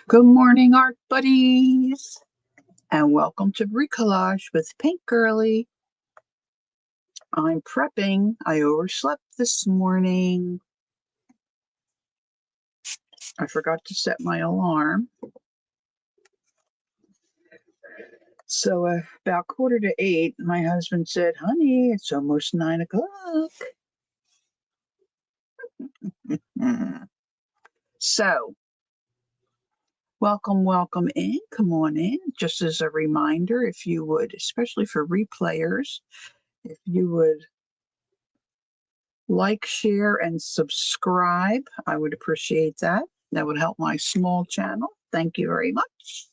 Good morning, art buddies, and welcome to Bricolage with Paint Girly. I'm prepping. I overslept this morning. I forgot to set my alarm. So about 7:45, my husband said, "Honey, it's almost 9 o'clock." So, welcome in. Come on in. Just as a reminder, if you would, especially for replayers, if you would like, share, and subscribe, I would appreciate that. That would help my small channel. Thank you very much.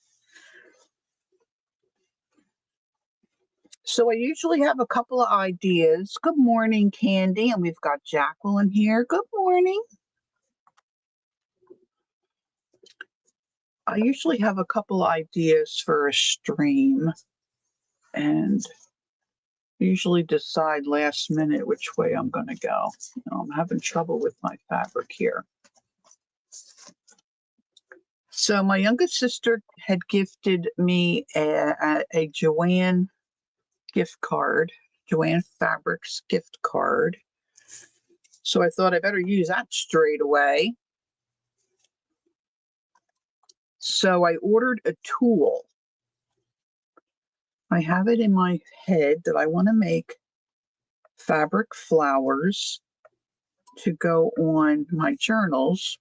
So I usually have a couple of ideas. Good morning, Candy. And we've got Jacqueline here. Good morning. I usually have a couple of ideas for a stream and usually decide last minute which way I'm going to go. I'm having trouble with my fabric here. So my youngest sister had gifted me a Joanne gift card, Joanne Fabrics gift card. So I thought I better use that straight away. So I ordered a tulle. I have it in my head that I want to make fabric flowers to go on my journals,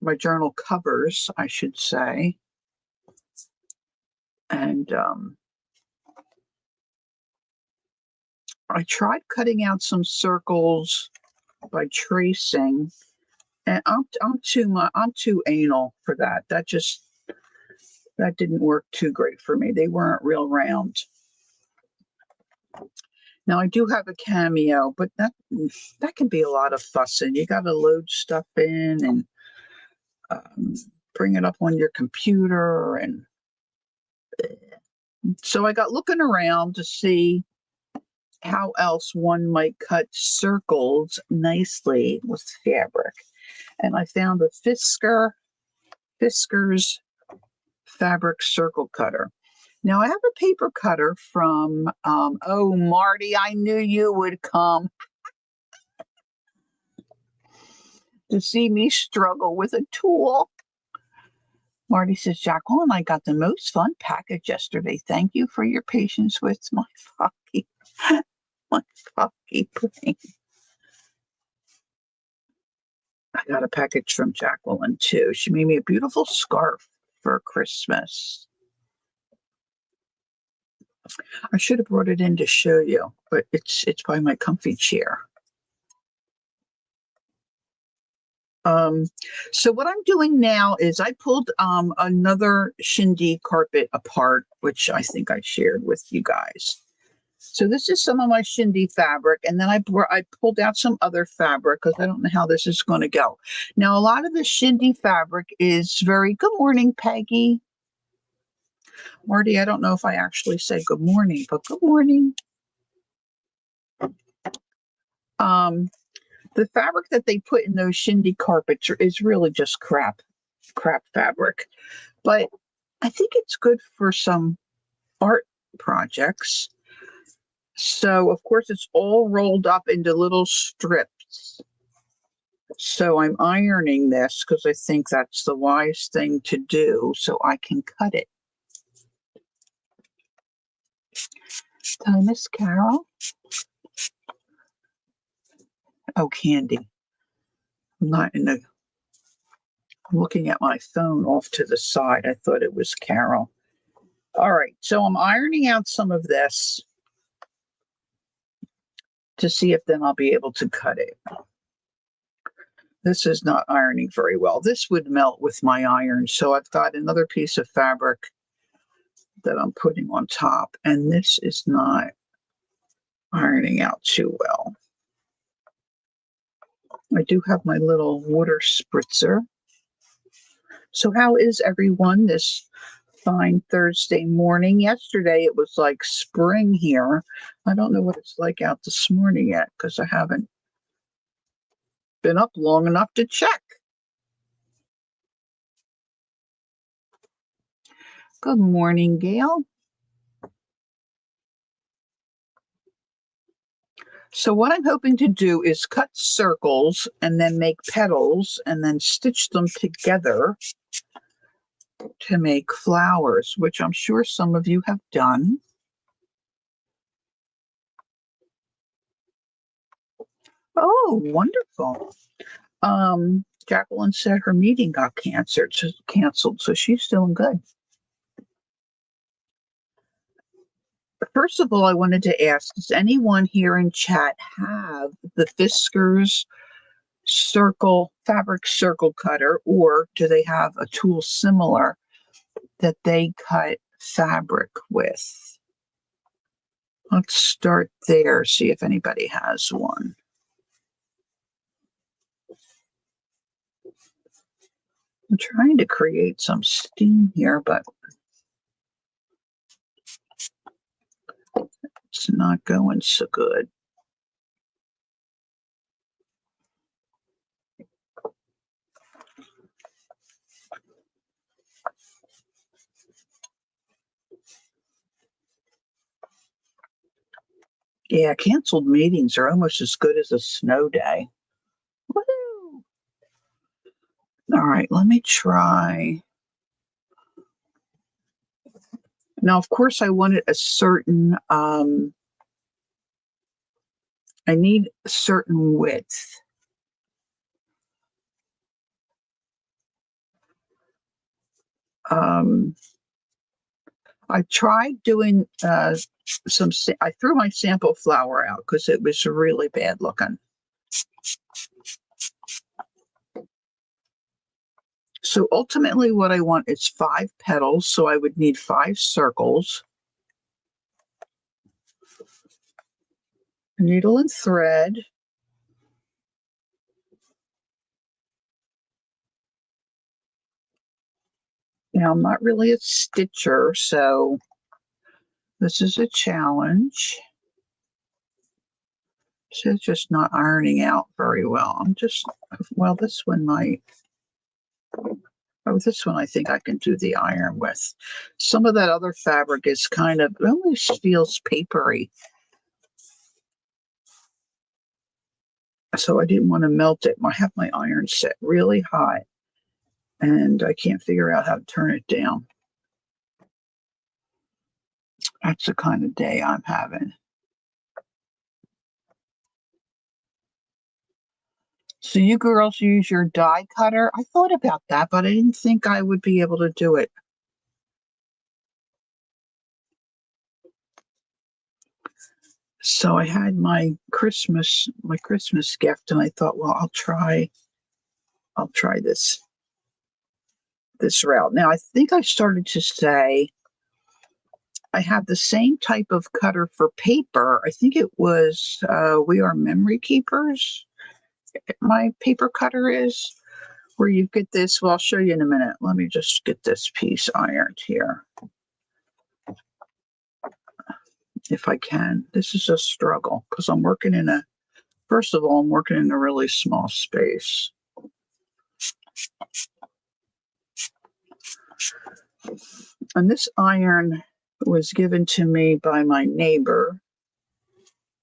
my journal covers, I should say. And I tried cutting out some circles by tracing, and I'm too anal for that. That didn't work too great for me. They weren't real round. Now I do have a cameo, but that can be a lot of fussing. You got to load stuff in and bring it up on your computer, and so I got looking around to see how else one might cut circles nicely with fabric. And I found a Fiskars fabric circle cutter. Now I have a paper cutter from, oh, Marty, I knew you would come to see me struggle with a tool. Marty says, "Jacqueline, I got the most fun package yesterday. Thank you for your patience with my foggy brain." I got a package from Jacqueline too. She made me a beautiful scarf for Christmas. I should have brought it in to show you, but it's by my comfy chair. So what I'm doing now is I pulled another shindy carpet apart, which I think I shared with you guys. So this is some of my shindy fabric, and then I pulled out some other fabric because I don't know how this is going to go. Now, a lot of the shindy fabric is very, good morning, Peggy. Marty, I don't know if I actually say good morning, but good morning. The fabric that they put in those shindy carpets is really just crap fabric. But I think it's good for some art projects. So, of course, it's all rolled up into little strips. So I'm ironing this because I think that's the wise thing to do so I can cut it. Hi, Miss Carol. Oh, Candy. I'm looking at my phone off to the side. I thought it was Carol. All right, so I'm ironing out some of this to see if then I'll be able to cut it. This is not ironing very well. This would melt with my iron, so I've got another piece of fabric that I'm putting on top, and this is not ironing out too well. I do have my little water spritzer. So how is everyone this fine Thursday morning. Yesterday it was like spring here. I don't know what it's like out this morning yet because I haven't been up long enough to check. Good morning, Gail. So what I'm hoping to do is cut circles and then make petals and then stitch them together to make flowers, which I'm sure some of you have done. Oh, wonderful. Jacqueline said her meeting got canceled, so she's doing good. First of all, I wanted to ask, does anyone here in chat have the Fiskars fabric circle cutter, or do they have a tool similar that they cut fabric with? Let's start there, see if anybody has one. I'm trying to create some steam here, but it's not going so good. Yeah, canceled meetings are almost as good as a snow day. Woo! All right, let me try. Now, of course, I wanted a certain, I need a certain width. I tried doing I threw my sample flower out because it was really bad looking. So ultimately what I want is 5 petals, so I would need 5 circles. Needle and thread. Now, I'm not really a stitcher, so this is a challenge. So it's just not ironing out very well. This one might. Oh, this one I think I can do the iron with. Some of that other fabric is it almost feels papery. So I didn't want to melt it. I have my iron set really hot, and I can't figure out how to turn it down. That's the kind of day I'm having. So you girls use your die cutter? I thought about that, but I didn't think I would be able to do it. So I had my Christmas gift, and I thought, well, I'll try this route. Now I think I started to say I have the same type of cutter for paper. I think it was We Are Memory Keepers. My paper cutter is where you get this. Well, I'll show you in a minute. Let me just get this piece ironed here. If I can. This is a struggle because I'm working first of all, I'm working in a really small space. And this iron was given to me by my neighbor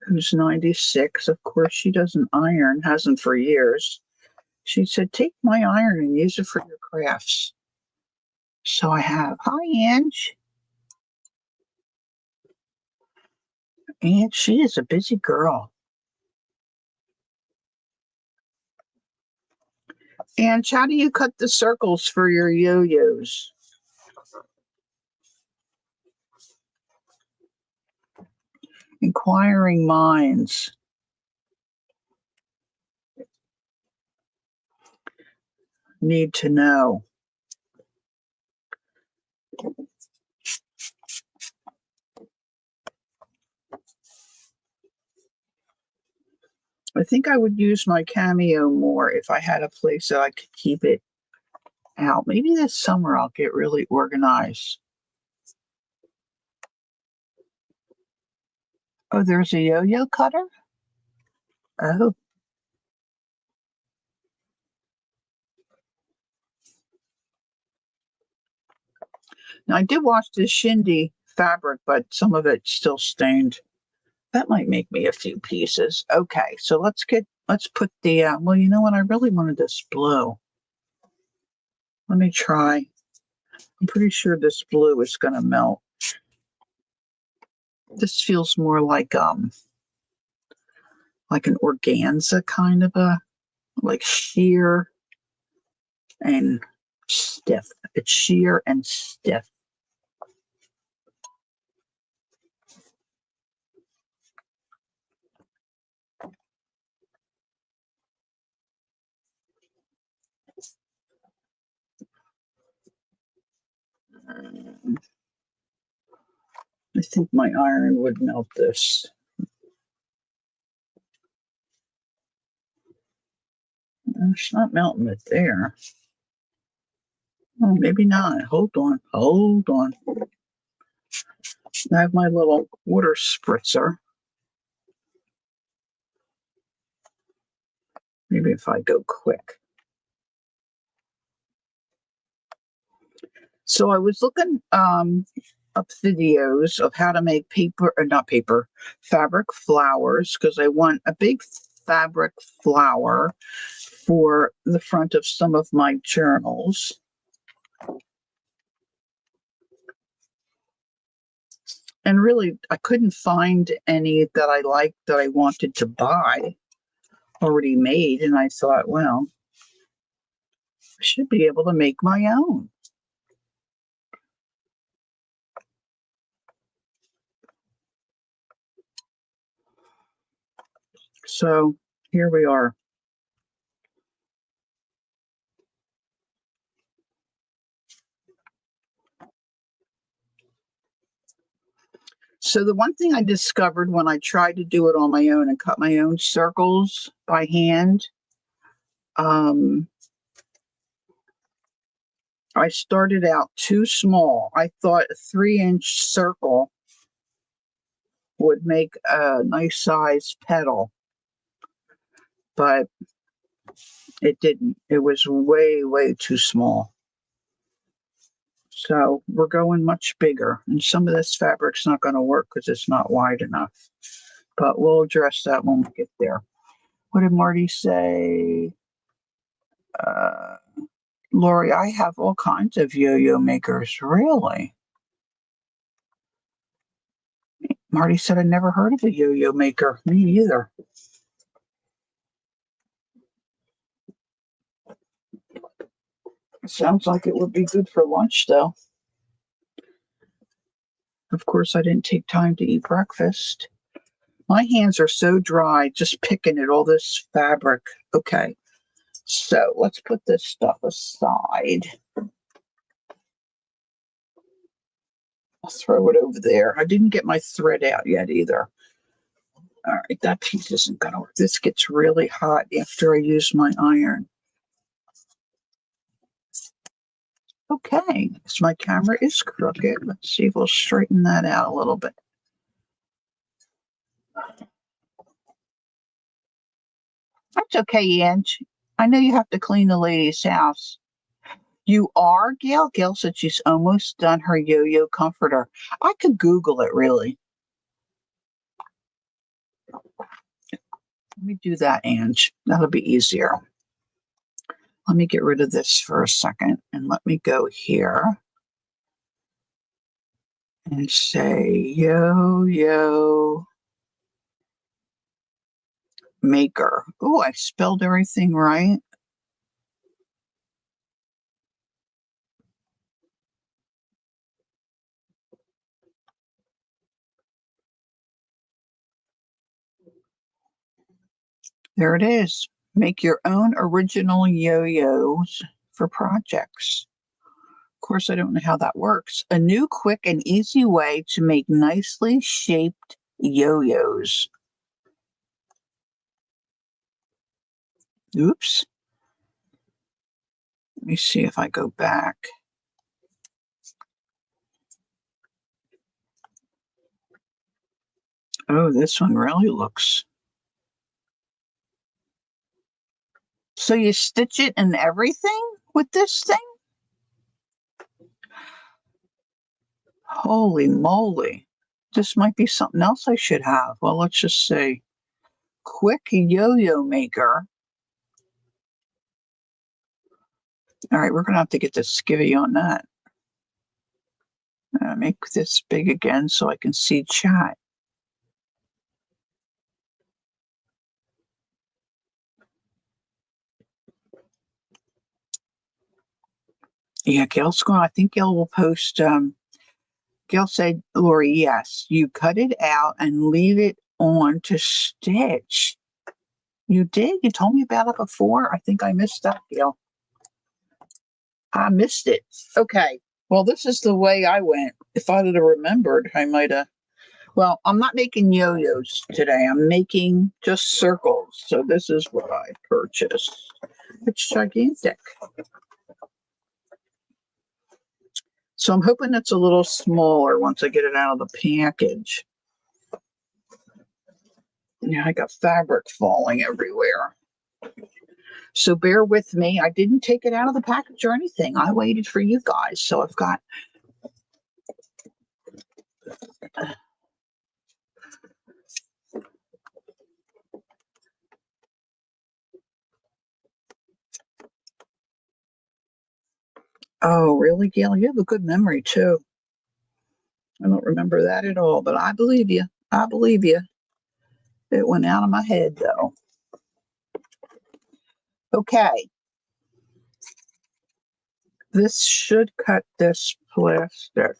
who's 96. Of course, she doesn't iron, hasn't for years. She said, take my iron and use it for your crafts. So I have. Hi, Ange. And she is a busy girl. And how do you cut the circles for your yo-yos? Inquiring minds need to know. I think I would use my Cameo more if I had a place that I could keep it out. Maybe this summer I'll get really organized. Oh, there's a yo-yo cutter? Oh. Now, I did wash this shindy fabric, but some of it's still stained. That might make me a few pieces. Okay, so let's put the, well, you know what? I really wanted this blue. Let me try. I'm pretty sure this blue is going to melt. This feels more like an organza kind of like sheer and stiff. It's sheer and stiff. I think my iron would melt this. It's not melting it there. Oh, maybe not. Hold on. Hold on. I have my little water spritzer. Maybe if I go quick. So I was looking up videos of how to make fabric flowers, because I want a big fabric flower for the front of some of my journals. And really, I couldn't find any that I liked that I wanted to buy already made. And I thought, well, I should be able to make my own. So here we are. So the one thing I discovered when I tried to do it on my own and cut my own circles by hand, I started out too small. I thought a 3-inch circle would make a nice size petal, but it didn't. It was way, way too small. So we're going much bigger, and some of this fabric's not going to work because it's not wide enough. But we'll address that when we get there. What did Marty say? Lori, I have all kinds of yo-yo makers. Really? Marty said I never heard of a yo-yo maker. Me either. It sounds like it would be good for lunch, though. Of course, I didn't take time to eat breakfast. My hands are so dry just picking at all this fabric. Okay, so let's put this stuff aside. I'll throw it over there. I didn't get my thread out yet either. All right, that piece isn't going to work. This gets really hot after I use my iron. Okay, so my camera is crooked. Let's see if we'll straighten that out a little bit. That's okay, Ange. I know you have to clean the lady's house. You are, Gail? Gail said she's almost done her yo-yo comforter. I could Google it, really. Let me do that, Ange. That'll be easier. Let me get rid of this for a second, and let me go here and say yo-yo maker. Oh, I spelled everything right. There it is. Make your own original yo-yos for projects. Of course, I don't know how that works. A new, quick, and easy way to make nicely shaped yo-yos. Oops. Let me see if I go back. Oh, this one really looks. So you stitch it and everything with this thing? Holy moly. This might be something else I should have. Well, let's just say quick yo-yo maker. All right, we're going to have to get the skivvy on that. Make this big again so I can see chat. Yeah, Gail's going. I think Gail will post. Gail said, Lori, yes, you cut it out and leave it on to stitch. You did? You told me about it before? I think I missed that, Gail. I missed it. Okay. Well, this is the way I went. If I'd have remembered, I might have. Well, I'm not making yo-yos today. I'm making just circles. So this is what I purchased. It's gigantic. So I'm hoping it's a little smaller once I get it out of the package. Yeah, I got fabric falling everywhere. So bear with me. I didn't take it out of the package or anything. I waited for you guys. So I've got Oh, really, Gail? You have a good memory too. I don't remember that at all, but I believe you. I believe you. It went out of my head though. Okay. This should cut this plastic.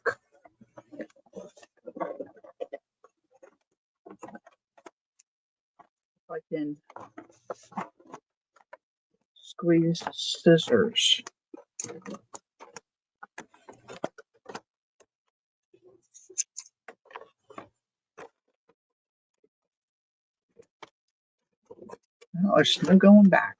I can squeeze scissors. Oh, there's no going back.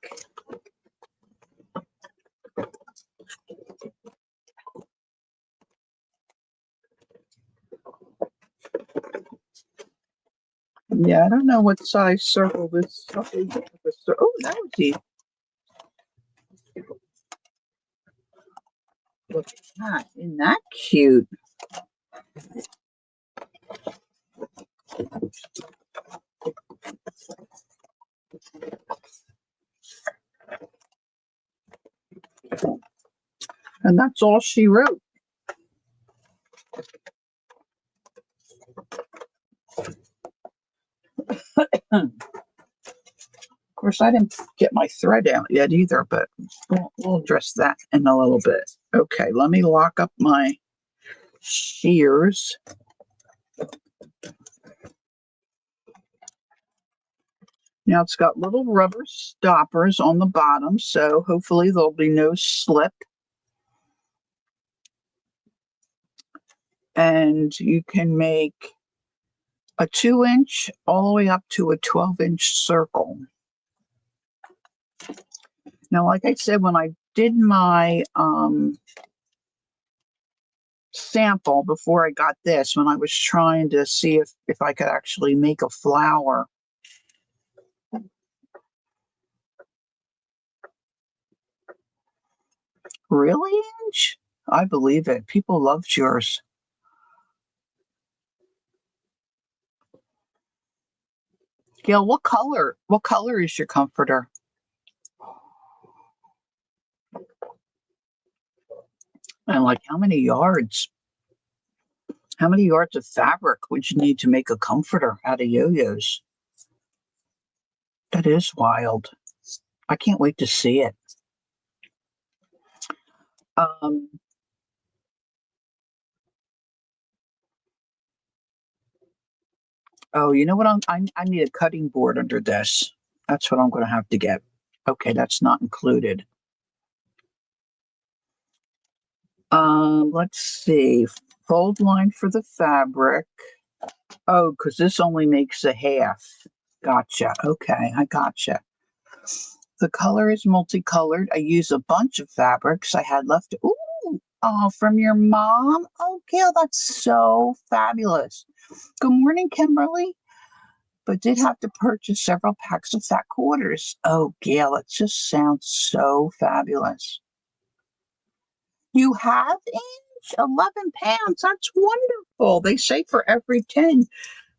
Yeah, I don't know what size circle this. Oh, that was easy. Look at that. Isn't that cute? And that's all she wrote. Of course, I didn't get my thread out yet either, but we'll address that in a little bit. Okay, let me lock up my shears. Now it's got little rubber stoppers on the bottom, so hopefully there'll be no slip. And you can make a 2-inch all the way up to a 12-inch circle. Now, like I said, when I did my sample before I got this, when I was trying to see if I could actually make a flower, really, Ange? I believe it. People loved yours. Gail, what color? What color is your comforter? And like how many yards? How many yards of fabric would you need to make a comforter out of yo-yos? That is wild. I can't wait to see it. Um, oh, you know what? I need a cutting board under this. That's what I'm going to have to get. Okay, that's not included. Let's see. Fold line for the fabric. Oh, because this only makes a half. Gotcha. Okay, I gotcha. The color is multicolored. I use a bunch of fabrics I had left. Ooh, oh, from your mom? Oh, Gail, that's so fabulous. Good morning, Kimberly. but did have to purchase several packs of fat quarters. Oh, Gail, it just sounds so fabulous. You have inch 11 pounds. That's wonderful. They say for every 10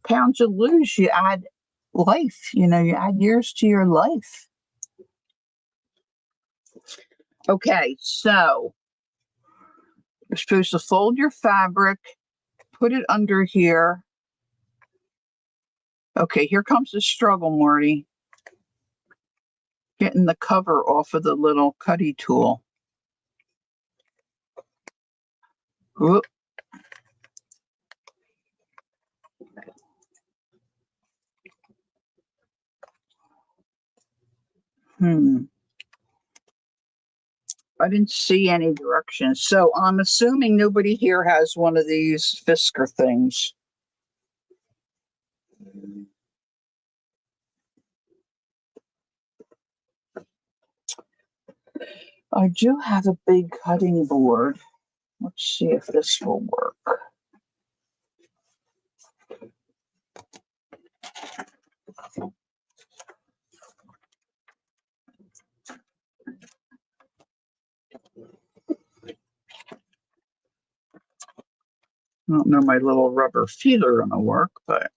pounds you lose, you add life. You add years to your life. Okay, so you're supposed to fold your fabric, put it under here. Okay, here comes the struggle, Marty. Getting the cover off of the little cutty tool. Whoop. I didn't see any directions. So I'm assuming nobody here has one of these Fiskars things. I do have a big cutting board. Let's see if this will work. I don't know my little rubber feet are going to work, but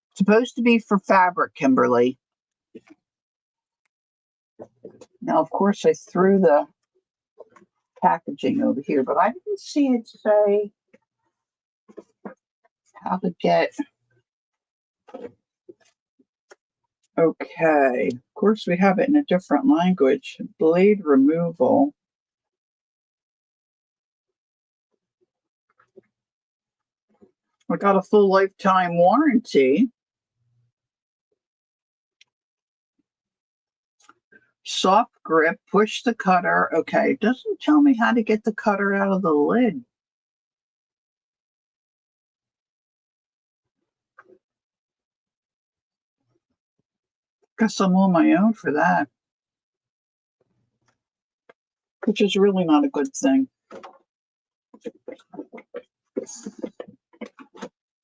it's supposed to be for fabric, Kimberly. Now, of course, I threw the packaging over here, but I didn't see it say how to get. Okay, of course, we have it in a different language. Blade removal. I got a full lifetime warranty. Soft grip, push the cutter. Okay, it doesn't tell me how to get the cutter out of the lid. Guess I'm on my own for that, which is really not a good thing.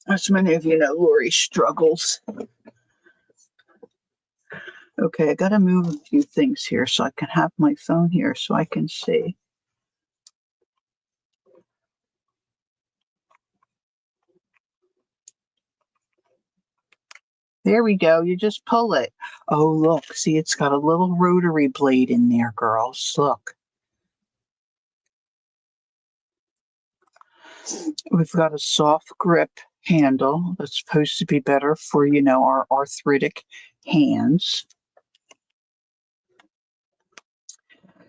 As many of you know, Lori struggles. Okay, I got to move a few things here so I can have my phone here so I can see. There we go. You just pull it. Oh, look. See, it's got a little rotary blade in there, girls. Look. We've got a soft grip handle that's supposed to be better for, our arthritic hands.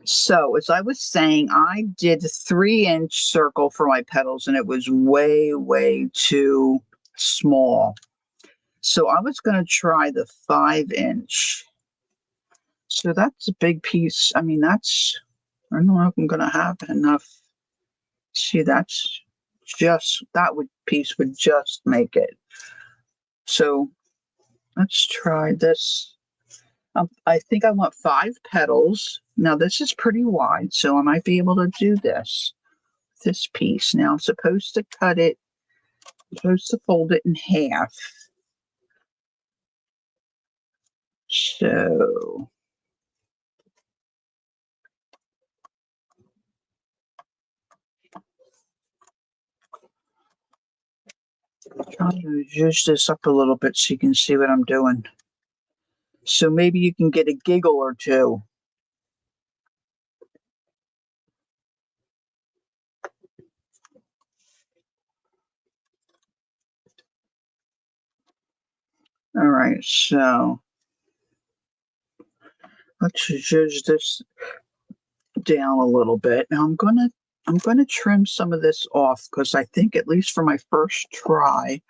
So, as I was saying, I did a 3-inch circle for my petals, and it was way, way too small. So I was going to try the 5-inch. So that's a big piece. I mean, I don't know if I'm going to have enough. See, that piece would just make it. So let's try this. I think I want 5 petals. Now this is pretty wide, so I might be able to do this piece. Now I'm supposed to cut it, I'm supposed to fold it in half. So I'm trying to zhuzh this up a little bit so you can see what I'm doing. So maybe you can get a giggle or two. All right, so let's zhuzh this down a little bit. Now I'm gonna trim some of this off because I think, at least for my first try,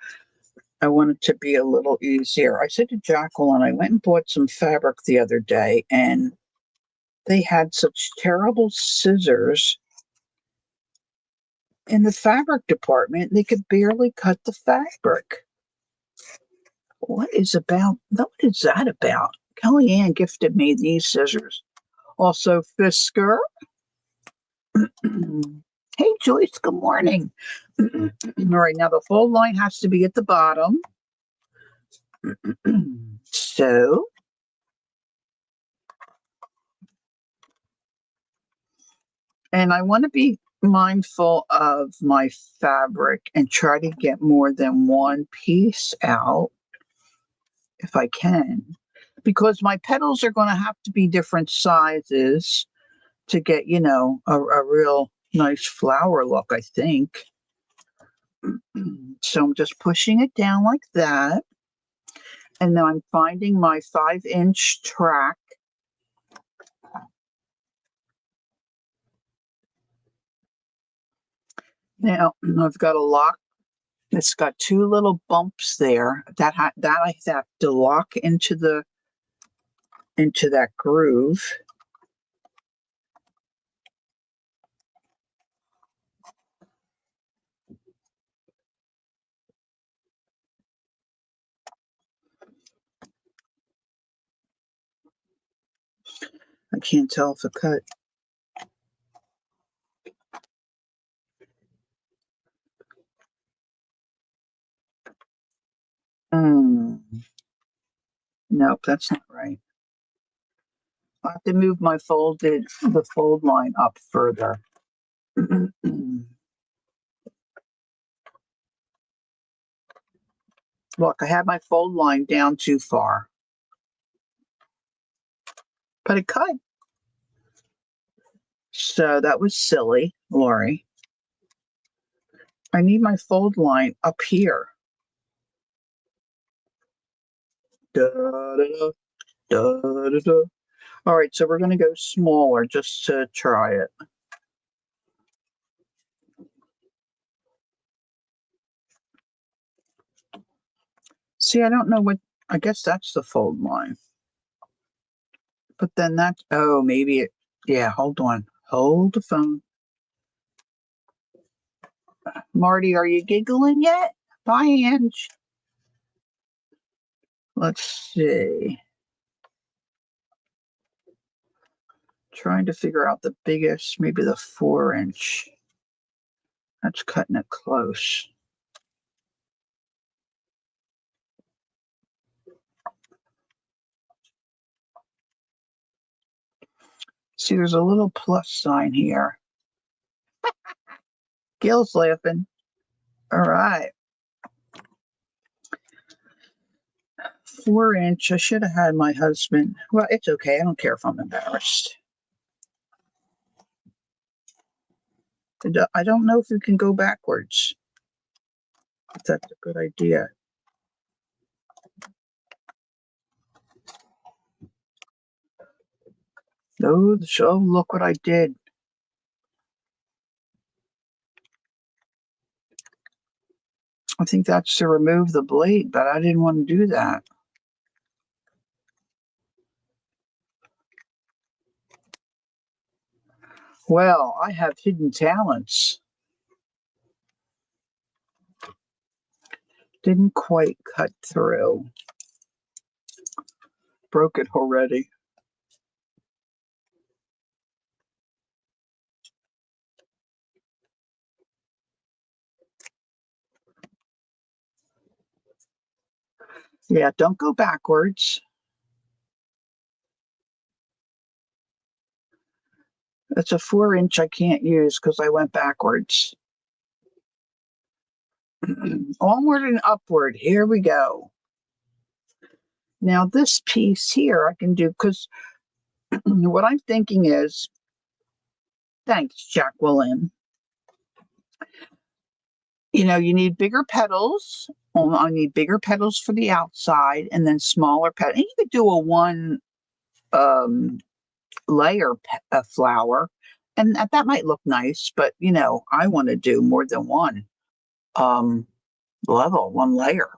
I want it to be a little easier. I said to Jacqueline, I went and bought some fabric the other day, and they had such terrible scissors in the fabric department. They could barely cut the fabric. What is that about? Kellyanne gifted me these scissors. Also, Fiskars. Hey, Joyce, good morning. All right, now the fold line has to be at the bottom. So, and I want to be mindful of my fabric and try to get more than one piece out if I can, because my petals are going to have to be different sizes to get, a real nice flower look, I think. So I'm just pushing it down like that. And then I'm finding my 5-inch track. Now I've got a lock. It's got two little bumps there that I have to lock into that groove. I can't tell if it cut. Nope, that's not right. I have to move the fold line up further. Look, I had my fold line down too far. But it cut. So that was silly, Lori. I need my fold line up here. Da, da, da, da, da, da. All right, so we're going to go smaller just to try it. See, I don't know I guess that's the fold line. But then yeah, hold on. Hold the phone. Marty, are you giggling yet? Bye, Ange. Let's see. Trying to figure out the biggest, maybe the 4-inch. That's cutting it close. See, there's a little plus sign here. Gil's laughing. All right. 4-inch. I should have had my husband. Well, it's okay. I don't care if I'm embarrassed. I don't know if you can go backwards. If that's a good idea. Oh, look what I did. I think that's to remove the blade, but I didn't want to do that. Well, I have hidden talents. Didn't quite cut through. Broke it already. Yeah, don't go backwards. That's a 4-inch I can't use because I went backwards. Onward and upward. Here we go. Now this piece here I can do because what I'm thinking is, thanks, Jacqueline. You need bigger petals. I need bigger petals for the outside and then smaller petals. And you could do a one layer flower, and that might look nice, but I want to do more than one one layer.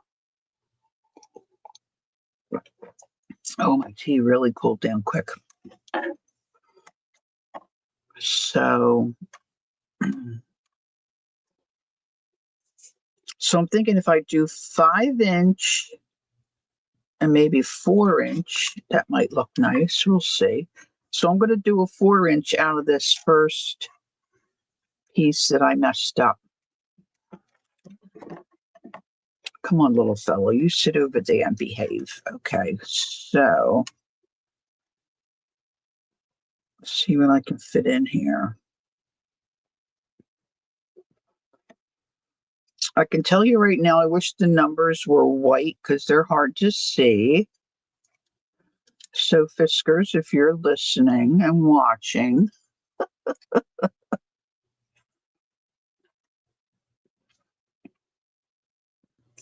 Oh, my tea really cooled down quick. So I'm thinking if I do 5-inch and maybe 4-inch, that might look nice. We'll see. So I'm going to do a 4-inch out of this first piece that I messed up. Come on, little fellow, you sit over there and behave. Okay, so let's see what I can fit in here. I can tell you right now, I wish the numbers were white because they're hard to see. So, Fiskars, if you're listening and watching,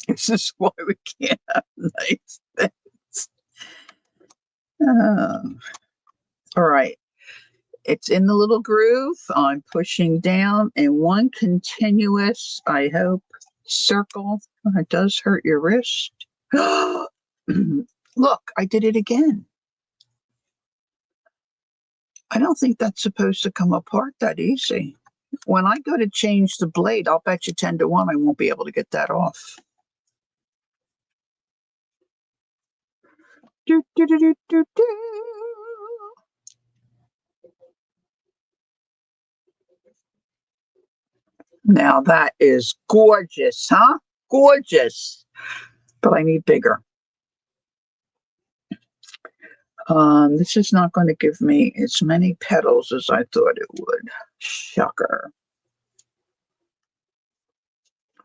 this is why we can't have nice things. All right. It's in the little groove. I'm pushing down in one continuous, I hope, circle. It does hurt your wrist. Look, I did it again. I don't think that's supposed to come apart that easy. When I go to change the blade, I'll bet you 10 to 1 I won't be able to get that off. Do, do, do, do, do, do. Now that is gorgeous, huh? Gorgeous. But I need bigger. This is not going to give me as many petals as I thought it would. Shocker.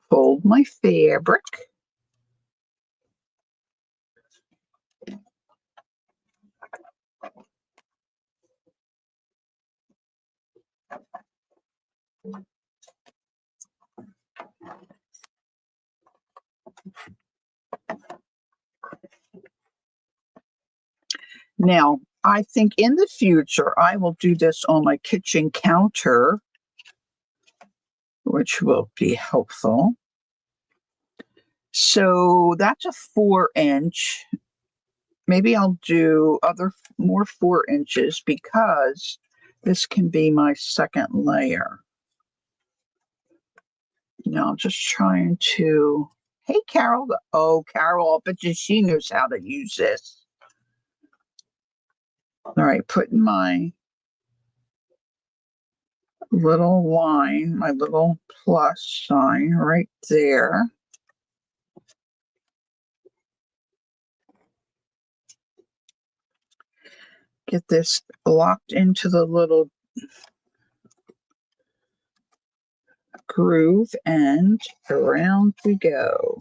Fold my fabric. Now, I think in the future, I will do this on my kitchen counter, which will be helpful. So that's a 4-inch. Maybe I'll do more 4 inches because this can be my second layer. Now I'm just trying to, hey, Carol. Oh, Carol, I bet you she knows how to use this. All right, putting my little line, my little plus sign right there. Get this locked into the little groove and around we go.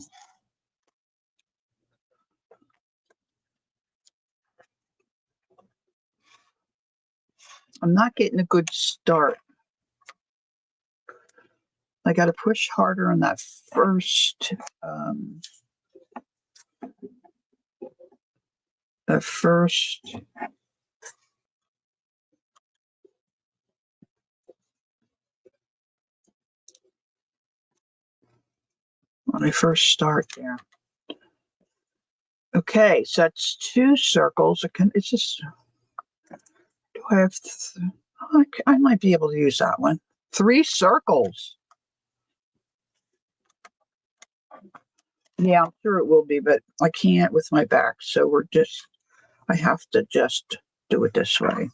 I'm not getting a good start. I got to push harder on that first on my first start there. Okay, so that's 2 circles. It's just, do I have, I might be able to use that one. 3 circles. Yeah, I'm sure it will be, but I can't with my back. So I have to just do it this way.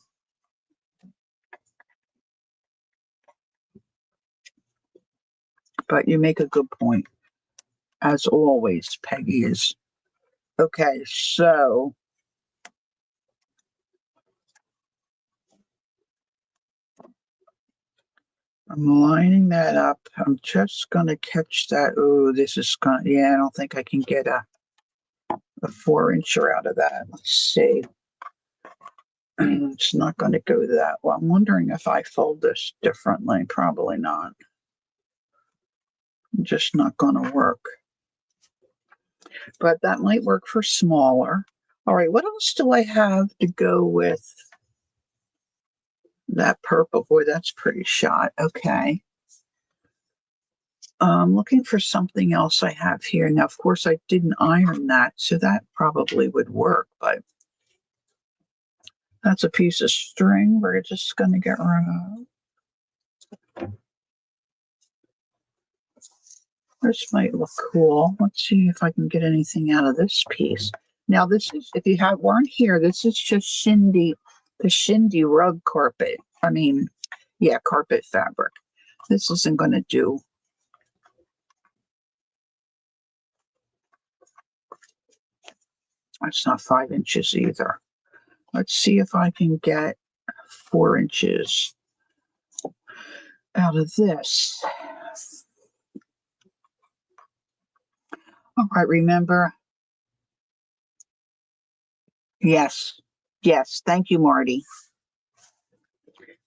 But you make a good point. As always, Peggy is. Okay, so I'm lining that up. I'm just going to catch that. Oh, this is going to, yeah, I don't think I can get a 4-incher out of that. Let's see. It's not going to go that well. I'm wondering if I fold this differently. Probably not. Just not going to work. But that might work for smaller. All right, what else do I have to go with that purple? Boy, that's pretty shot. Okay. I'm looking for something else I have here. Now, of course, I didn't iron that, so that probably would work, but that's a piece of string we're just going to get rid of. This might look cool. Let's see if I can get anything out of this piece. Now, this is, if you weren't here, this is just the Shindy rug carpet. I mean, yeah, carpet fabric. This isn't going to do. That's not 5 inches either. Let's see if I can get 4 inches out of this. All right, remember? Yes. Yes. Thank you, Marty.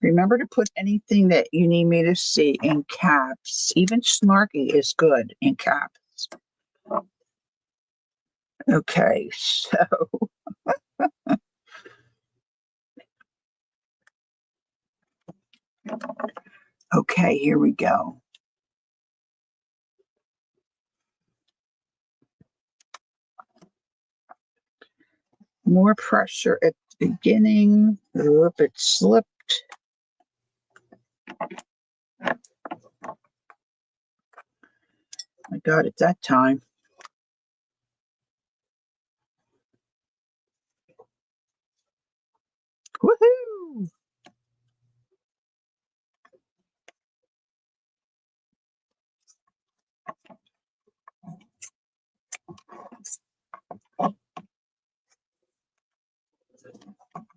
Remember to put anything that you need me to see in caps. Even snarky is good in caps. Okay, so okay, here we go. More pressure at the beginning. Oop, it slipped. I got it that time. Woohoo!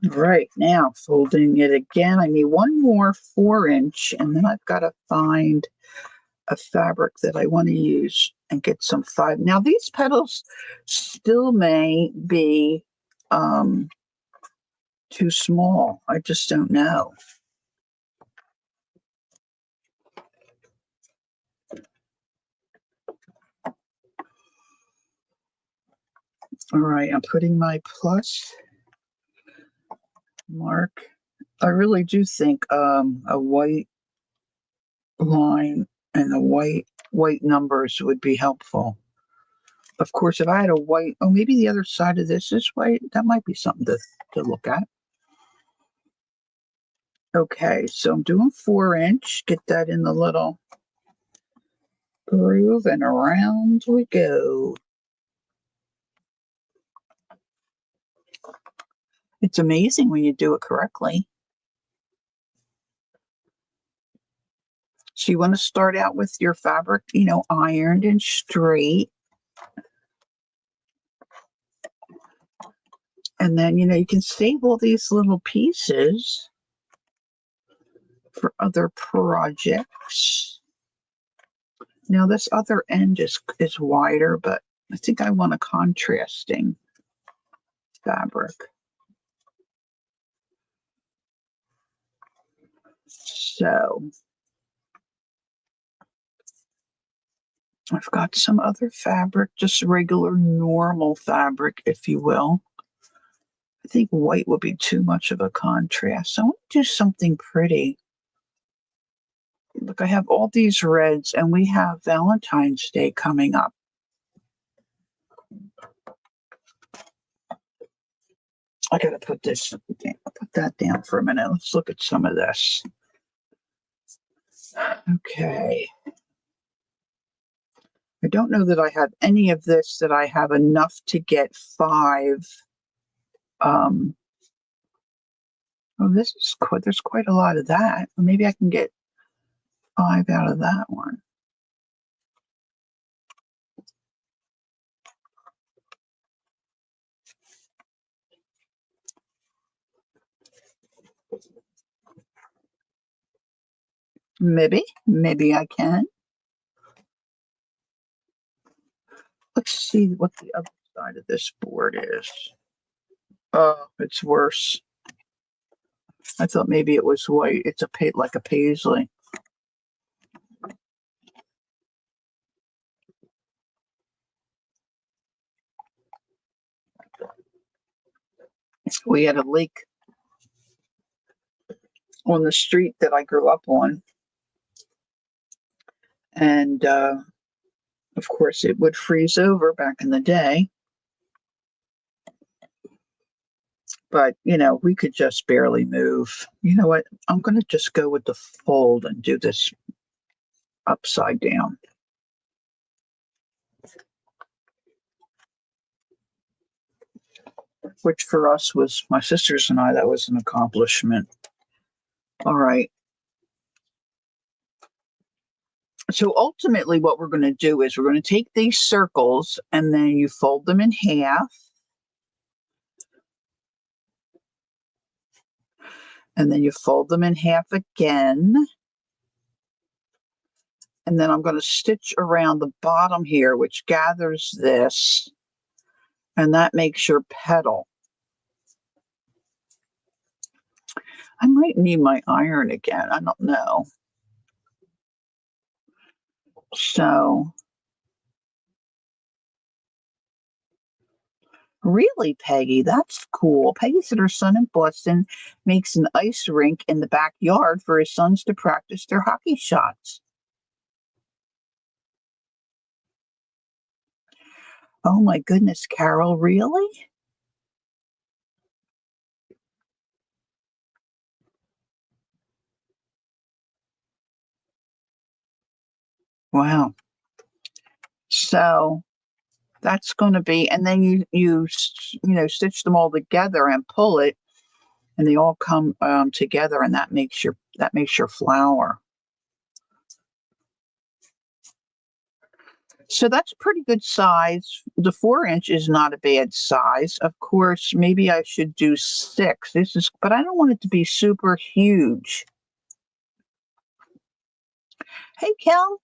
Right, now folding it again. I need one more 4-inch, and then I've got to find a fabric that I want to use and get some 5. Now, these petals still may be too small. I just don't know. All right, I'm putting my plus mark. I really do think a white line and the white numbers would be helpful. Of course, if I had a white, oh, maybe the other side of this is white. That might be something to look at. Okay, so I'm doing 4-inch. Get that in the little groove, and around we go. It's amazing when you do it correctly. So you want to start out with your fabric, ironed and straight. And then, you can save all these little pieces for other projects. Now this other end is wider, but I think I want a contrasting fabric. So I've got some other fabric, just regular normal fabric, if you will. I think white would be too much of a contrast. So I want to do something pretty. Look, I have all these reds, and we have Valentine's Day coming up. I gotta put that down for a minute. Let's look at some of this. Okay. I don't know that I have any of this that I have enough to get 5. Oh, there's quite a lot of that. Maybe I can get 5 out of that one. Maybe I can. Let's see what the other side of this board is. Oh, it's worse. I thought maybe it was white. It's like a paisley. We had a lake on the street that I grew up on. And of course, it would freeze over back in the day. But, we could just barely move. You know what? I'm going to just go with the fold and do this upside down. Which for us was, my sisters and I, that was an accomplishment. All right. So ultimately what we're going to do is we're going to take these circles and then you fold them in half. And then you fold them in half again. And then I'm going to stitch around the bottom here, which gathers this. And that makes your petal. I might need my iron again. I don't know. So, really, Peggy, that's cool. Peggy said her son in Boston makes an ice rink in the backyard for his sons to practice their hockey shots. Oh my goodness, Carol, really? Wow. So that's going to be, and then stitch them all together and pull it, and they all come together, and that makes your flower. So that's a pretty good size. The 4-inch is not a bad size. Of course, maybe I should do 6. But I don't want it to be super huge. Hey, Kel.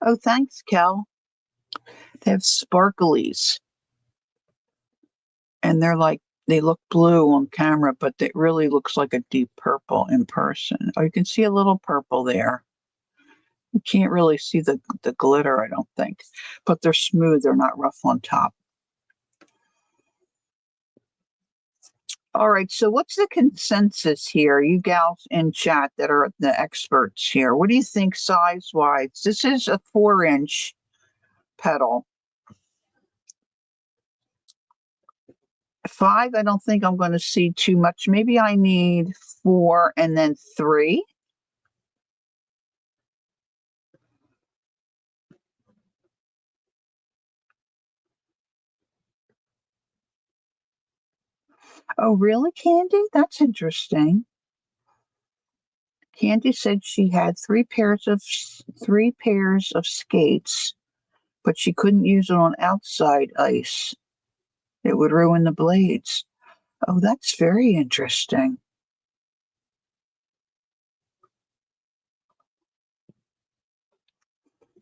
Oh, thanks, Kel. They have sparklies, and they look blue on camera, but it really looks like a deep purple in person. Oh, you can see a little purple there. You can't really see the glitter, I don't think, but they're smooth. They're not rough on top. All right, so what's the consensus here, you gals in chat that are the experts here? What do you think size-wise? This is a 4-inch petal. 5, I don't think I'm going to see too much. Maybe I need 4 and then 3. Oh, really, Candy? That's interesting. Candy said she had three pairs of skates, but she couldn't use it on outside ice. It would ruin the blades. Oh, that's very interesting.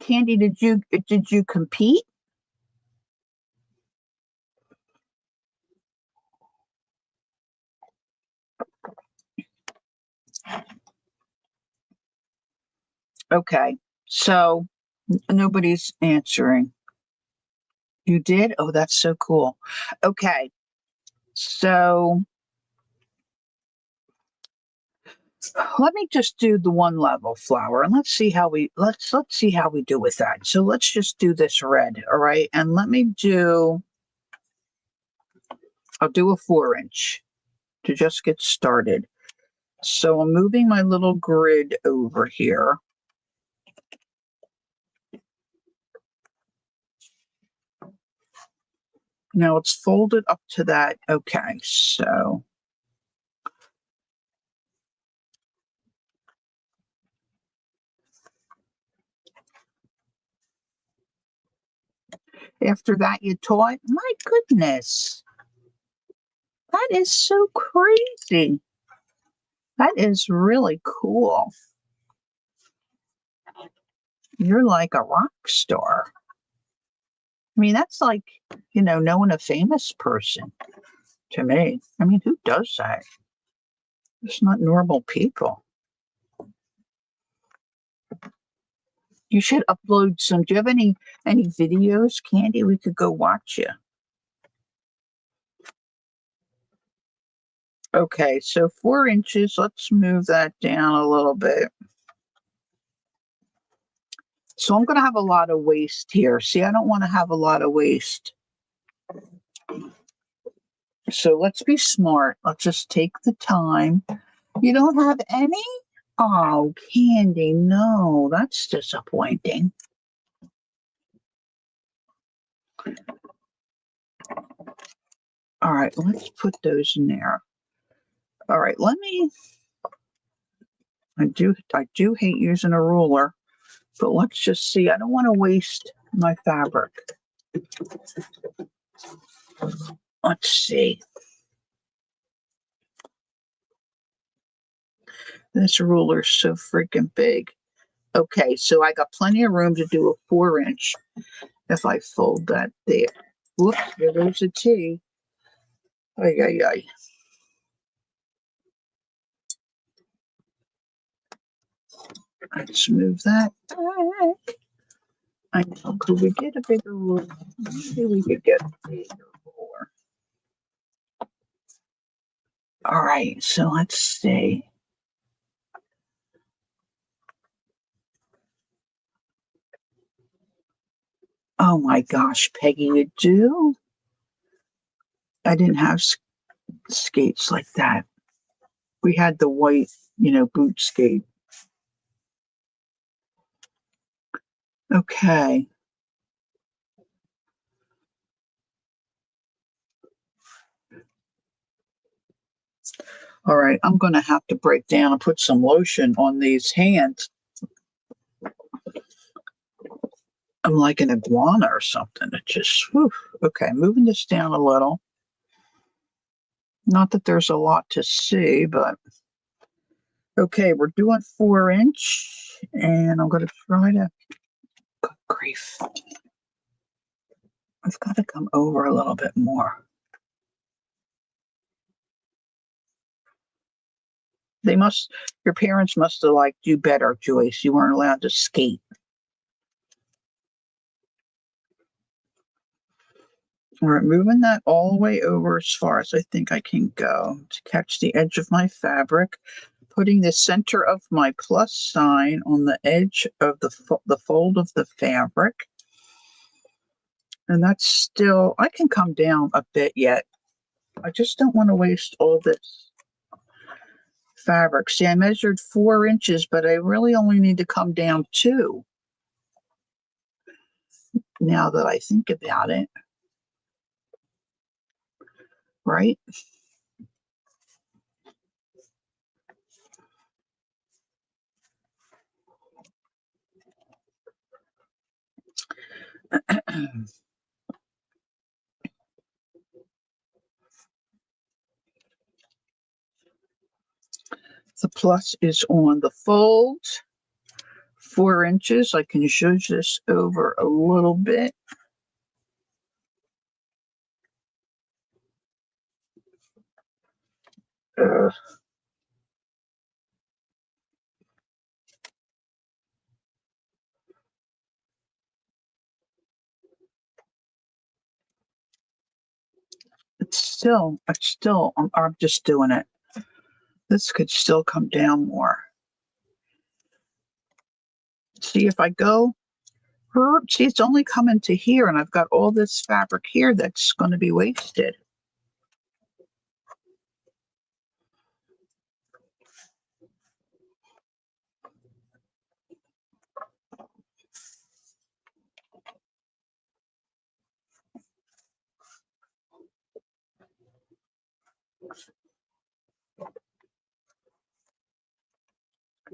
Candy, did you compete? Okay, so nobody's answering. You did? Oh, that's so cool. Okay, so let me just do the one level flower and let's see how we do with that. So let's just do this red, all right? And I'll do a 4-inch to just get started. So I'm moving my little grid over here. Now it's folded up to that. Okay, so after that you taught? My goodness, that is so crazy. That is really cool. You're like a rock star. I mean, that's like, knowing a famous person to me. I mean, who does that? It's not normal people. You should upload some. Do you have any videos, Candy? We could go watch you. Okay, so 4 inches. Let's move that down a little bit. So I'm going to have a lot of waste here. See, I don't want to have a lot of waste. So let's be smart. Let's just take the time. You don't have any? Oh, Candy, no, that's disappointing. All right, let's put those in there. All right, let me I do hate using a ruler, but let's just see. I don't want to waste my fabric. Let's see. This ruler's so freaking big. Okay, so I got plenty of room to do a 4-inch if I fold that there. Whoops, there goes a T. Ay, ay, ay. Let's move that back. I know, could we get a bigger ruler? Maybe we could get a bigger ruler. All right, so let's see. Oh my gosh, Peggy, you do? I didn't have skates like that. We had the white, boot skate. Okay. All right, I'm going to have to break down and put some lotion on these hands. I'm like an iguana or something. It just, whew. Okay, moving this down a little. Not that there's a lot to see, but okay, we're doing 4-inch, and I'm going to try to, good grief. I've got to come over a little bit more. Your parents must have do better, Joyce. You weren't allowed to skate. All right, moving that all the way over as far as I think I can go to catch the edge of my fabric, putting the center of my plus sign on the edge of the fold of the fabric. And that's still, I can come down a bit yet. I just don't want to waste all this fabric. See, I measured 4 inches, but I really only need to come down 2. Now that I think about it. Right? The plus is on the fold. 4 inches. I can zhuzh this over a little bit. I'm just doing it. This could still come down more. See, if I go, see, it's only coming to here, and I've got all this fabric here that's going to be wasted.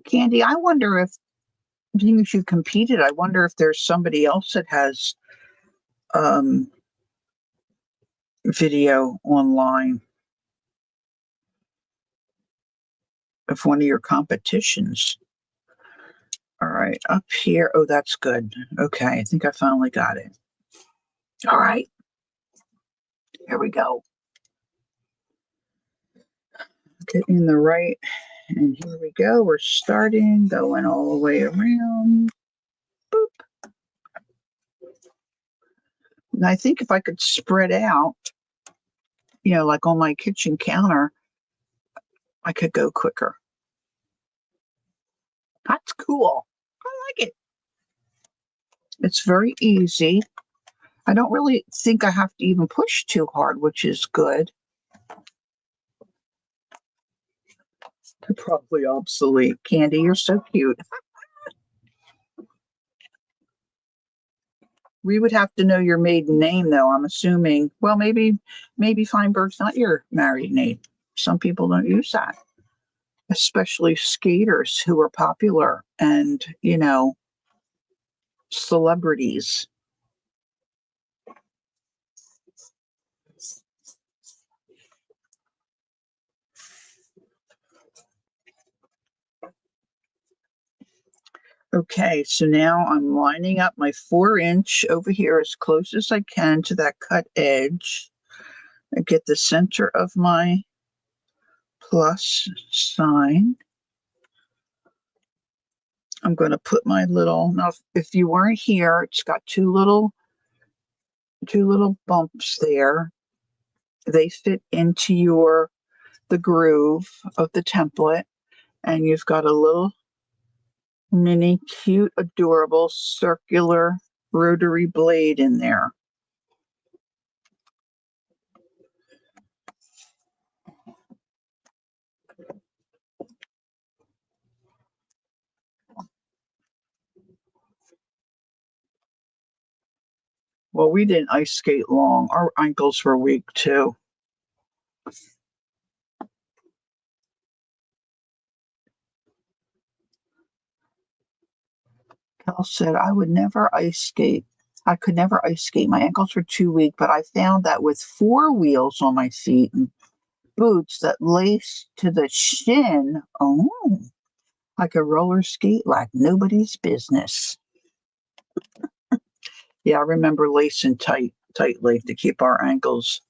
Candy, I wonder if, being as you competed, I wonder if there's somebody else that has video online of one of your competitions. All right, up here. Oh, that's good. Okay, I think I finally got it. All right, here we go. Get in the right, and here we go. We're starting, going all the way around. Boop. And I think if I could spread out, like on my kitchen counter, I could go quicker. That's cool. I like it. It's very easy. I don't really think I have to even push too hard, which is good. They're probably obsolete. Candy, you're so cute. We would have to know your maiden name, though. I'm assuming. Well, maybe Feinberg's not your married name. Some people don't use that. especially skaters who are popular and, celebrities. Okay, so now I'm lining up my 4-inch over here as close as I can to that cut edge. I get the center of my plus sign. I'm going to put my little, now if you weren't here, it's got two little bumps there. They fit into the groove of the template, and you've got a little mini cute adorable circular rotary blade in there. Well, we didn't ice skate long. Our ankles were weak too. Cal said, I would never ice skate. I could never ice skate. My ankles were too weak, but I found that with 4 wheels on my feet and boots that lace to the shin, I could roller skate like nobody's business. Yeah, I remember lacing tightly to keep our ankles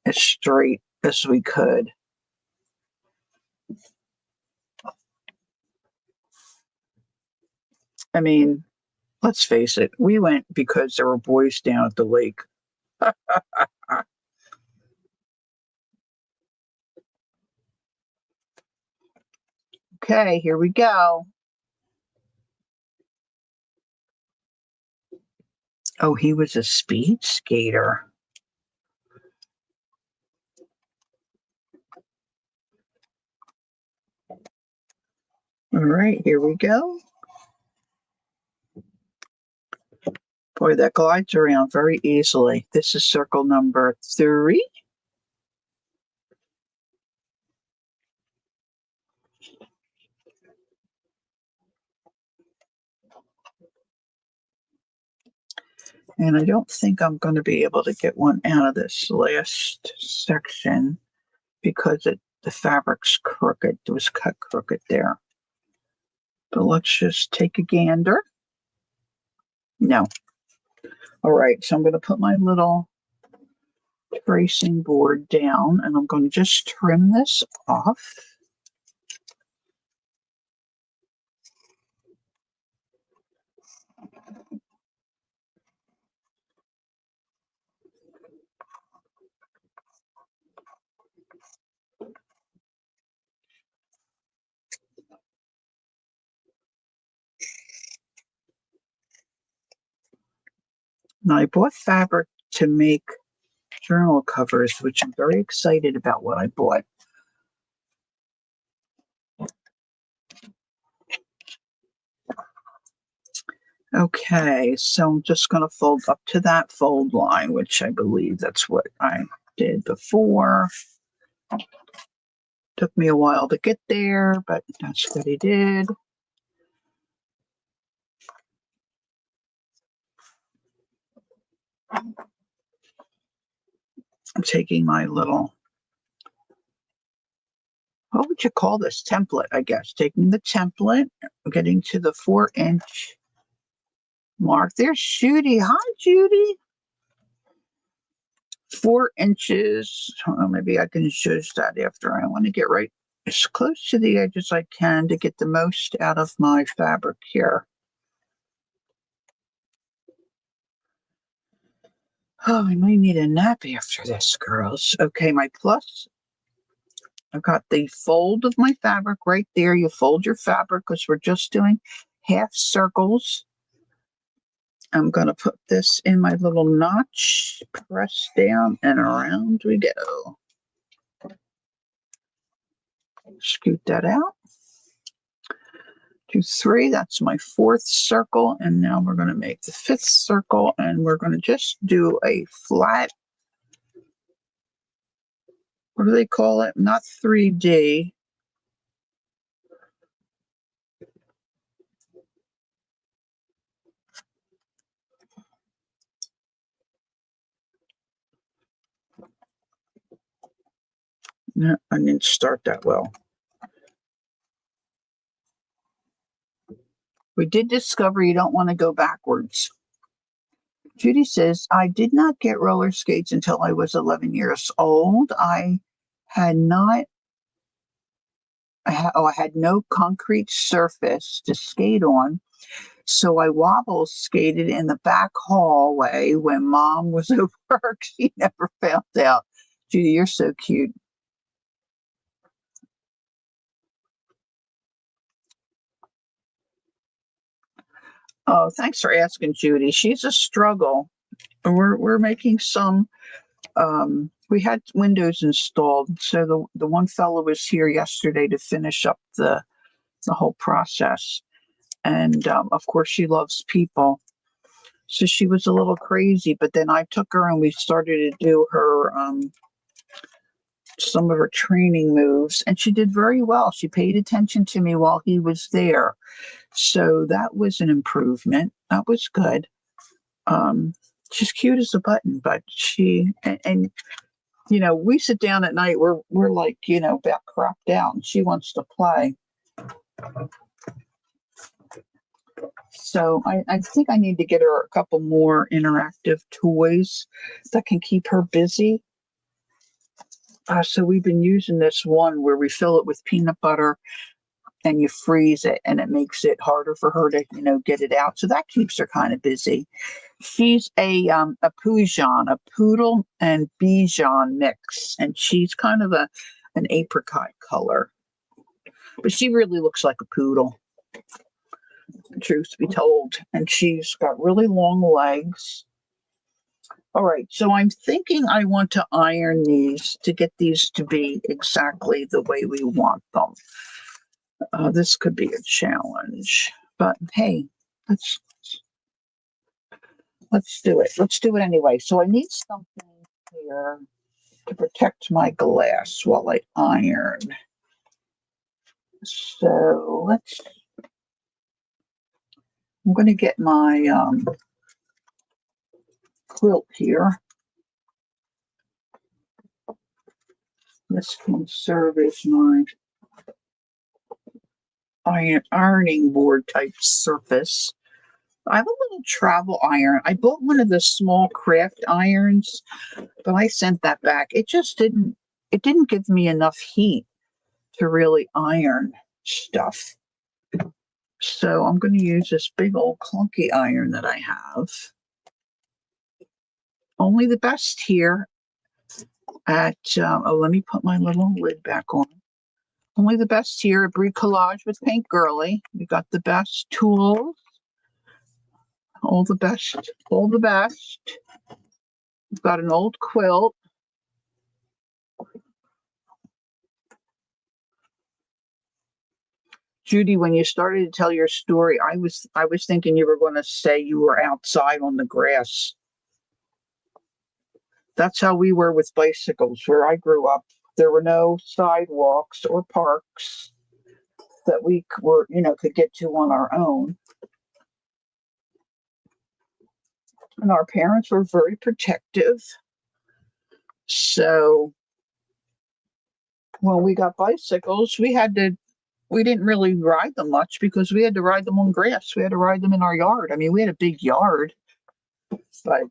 as straight as we could. I mean, let's face it, we went because there were boys down at the lake. Okay, here we go. Oh, he was a speed skater. All right, here we go. Boy, that glides around very easily. This is circle number 3. And I don't think I'm going to be able to get one out of this last section because the fabric's crooked. It was cut crooked there. But let's just take a gander. No. All right, so I'm going to put my little tracing board down and I'm going to just trim this off. Now, I bought fabric to make journal covers, which I'm very excited about what I bought. Okay, so I'm just going to fold up to that fold line, which I believe that's what I did before. Took me a while to get there, but that's what I did. I'm taking my little, what would you call this? Template, I guess. Taking the template, getting to the 4-inch mark. There's Judy. Hi, Judy. 4 inches. Maybe I can judge that after. I want to get right as close to the edge as I can to get the most out of my fabric here. Oh, I might need a nap after this, girls. Okay, my plus. I've got the fold of my fabric right there. You fold your fabric because we're just doing half circles. I'm going to put this in my little notch, press down, and around we go. Scoot that out. 2, 3, that's my 4th circle, and now we're going to make the 5th circle, and we're going to just do a flat, what do they call it? Not 3D, No, I didn't start that well. We did discover you don't want to go backwards. Judy says, I did not get roller skates until I was 11 years old. I had not, I had no concrete surface to skate on. So I wobble skated in the back hallway when mom was at work. She never found out. Judy, you're so cute. Oh, thanks for asking, Judy. She's a struggle. We're making some. We had windows installed, so the one fellow was here yesterday to finish up the whole process. And of course, she loves people, so she was a little crazy. But then I took her and we started to do her some of her training moves, and she did very well. She paid attention to me while he was there, so that was an improvement. That was good. Um, she's cute as a button, but and we sit down at night. We're like about crapped out, and she wants to play. So I think I need to get her a couple more interactive toys that can keep her busy. So we've been using this one where we fill it with peanut butter and you freeze it, and it makes it harder for her to get it out. So that keeps her kind of busy. She's a Poujon, a poodle and Bichon mix, and she's kind of an apricot color, but she really looks like a poodle, truth be told. And she's got really long legs. All right, so I'm thinking I want to iron these to get these to be exactly the way we want them. This could be a challenge, but hey, let's do it. Let's do it anyway. So I need something here to protect my glass while I iron. So I'm going to get my quilt here. This can serve as my ironing board type surface. I have a little travel iron. I bought one of the small craft irons, but I sent that back. It didn't give me enough heat to really iron stuff. So I'm going to use this big old clunky iron that I have. Only the best here at, let me put my little lid back on. Only the best here at Bricolage with Paint Girly. We got the best tools. All the best. We've got an old quilt. Judy, when you started to tell your story, I was thinking you were going to say you were outside on the grass. That's how we were with bicycles where I grew up. There were no sidewalks or parks that we could get to on our own. And our parents were very protective. So when we got bicycles, we didn't really ride them much because we had to ride them on grass. We had to ride them in our yard. I mean, we had a big yard, but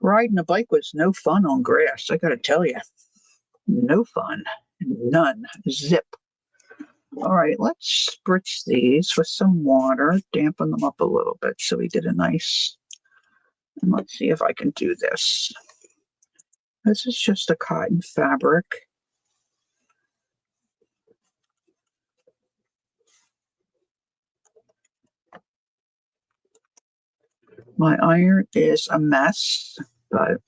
riding a bike was no fun on grass. I got to tell you, no fun, none, zip. All right, let's spritz these with some water, dampen them up a little bit so we get a nice, and let's see if I can do this. This is just a cotton fabric. My iron is a mess, but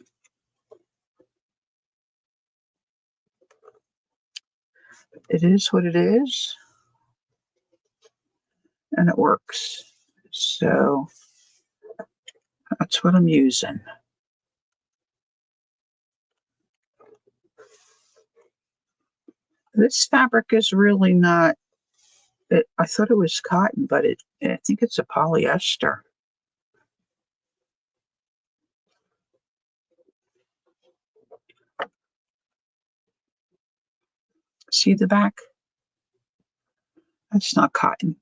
it is what it is, and it works. So that's what I'm using. This fabric is really not, I thought it was cotton, but I think it's a polyester. See the back? That's not cotton.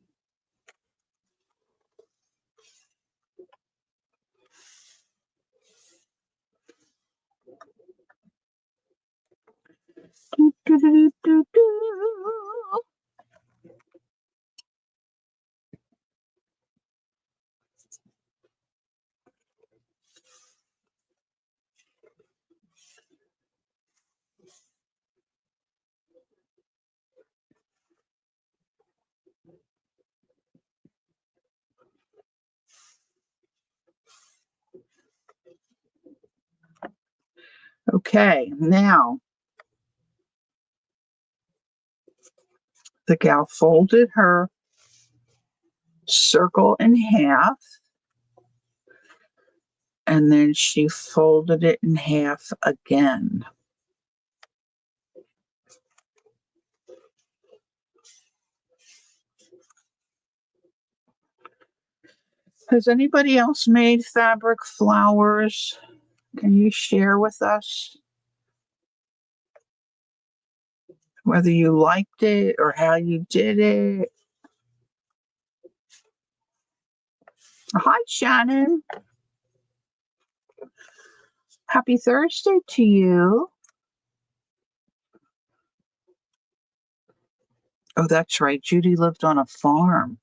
Do, do, do, do, do. Okay, now the gal folded her circle in half, and then she folded it in half again. Has anybody else made fabric flowers? Can you share with us whether you liked it or how you did it? Hi, Shannon. Happy Thursday to you. Oh, that's right. Judy lived on a farm.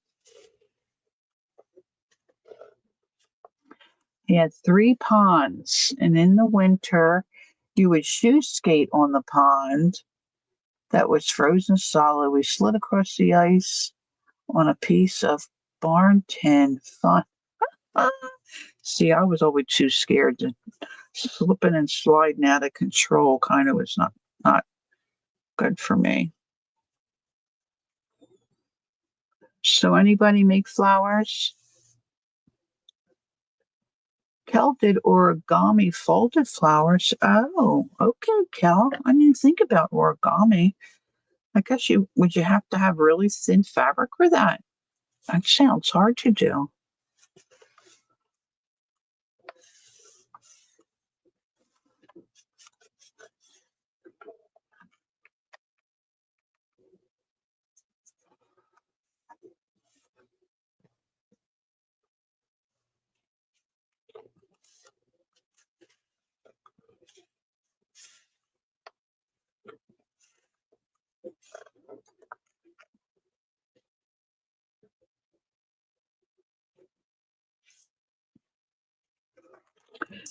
He had 3 ponds, and in the winter, you would shoe skate on the pond that was frozen solid. We slid across the ice on a piece of barn tin. Fun. See, I was always too scared to slipping and sliding out of control. Kind of was not good for me. So, anybody make flowers? Kel did origami folded flowers. Oh, okay, Kel. I didn't think about origami. I guess you have to have really thin fabric for that? That sounds hard to do.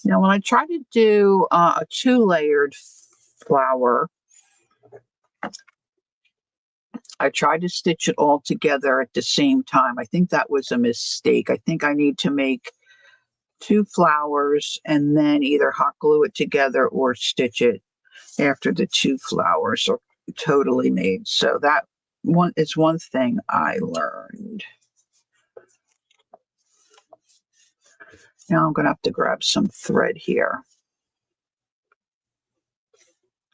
Now, when I try to do a 2-layered flower, I tried to stitch it all together at the same time. I think that was a mistake. I think I need to make 2 flowers and then either hot glue it together or stitch it after the 2 flowers are totally made. So that one is one thing I learned. Now I'm going to have to grab some thread here.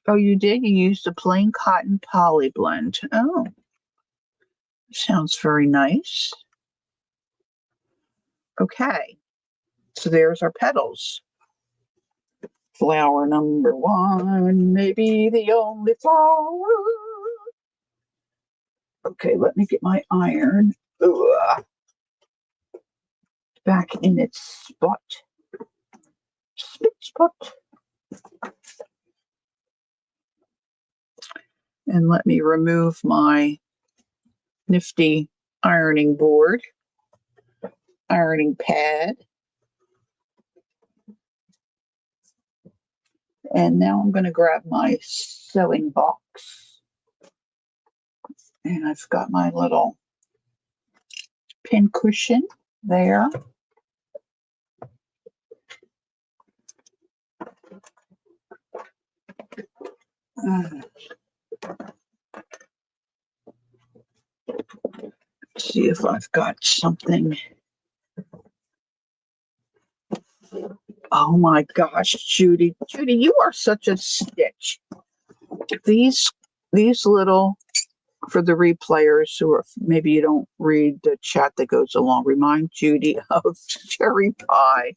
Oh, you did? You used a plain cotton poly blend. Oh, sounds very nice. Okay, so there's our petals. Flower number 1, maybe the only flower. Okay, let me get my iron back in its spot. Spot. And let me remove my nifty ironing board, ironing pad. And now I'm going to grab my sewing box. And I've got my little pin cushion there. See if I've got something. Oh my gosh, Judy, you are such a stitch. These little, for the replayers who are maybe you don't read the chat that goes along, remind Judy of cherry pie.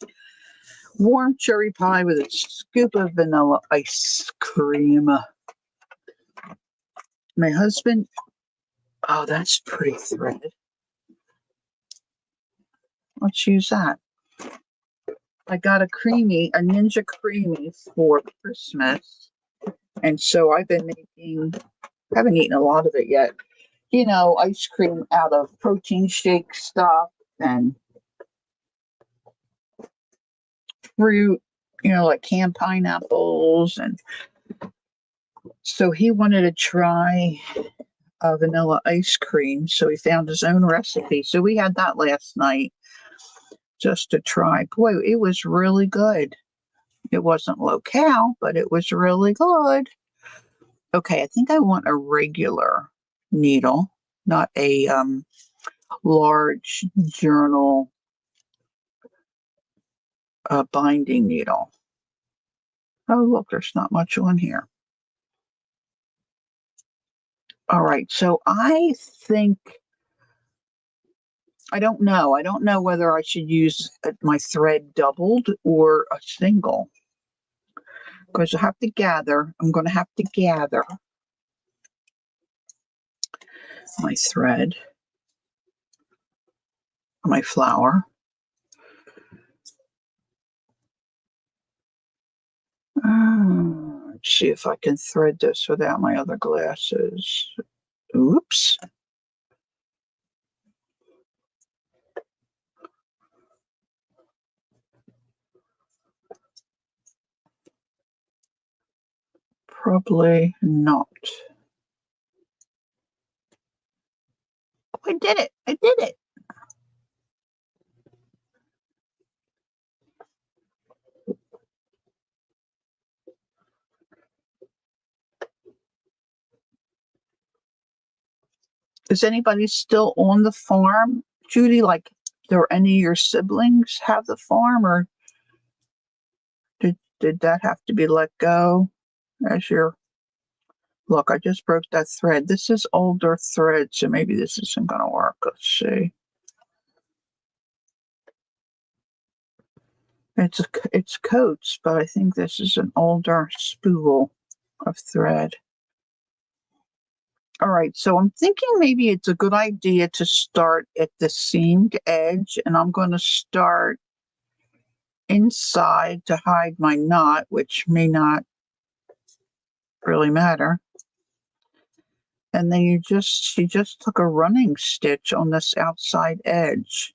Warm cherry pie with a scoop of vanilla ice cream. My husband, oh, that's pretty thread. Let's use that. I got a Ninja Creamy for Christmas. And so I've been haven't eaten a lot of it yet. Ice cream out of protein shake stuff and fruit, like canned pineapples. And so he wanted to try vanilla ice cream. So he found his own recipe. So we had that last night just to try. Boy, it was really good. It wasn't low cal, but it was really good. Okay, I think I want a regular needle, not a large journal binding needle. Oh, look, there's not much on here. All right, so I think, I don't know. I don't know whether I should use my thread doubled or a single. Because I have to gather, I'm going to have to gather my thread, my flower. Let's see if I can thread this without my other glasses. Oops. Probably not. Oh, I did it. I did it. Is anybody still on the farm? Judy, like, do any of your siblings have the farm, or did that have to be let go as your... Look, I just broke that thread. This is older thread, so maybe this isn't going to work. Let's see. It's coats, but I think this is an older spool of thread. All right, so I'm thinking maybe it's a good idea to start at the seamed edge, and I'm going to start inside to hide my knot, which may not really matter. And then she just took a running stitch on this outside edge.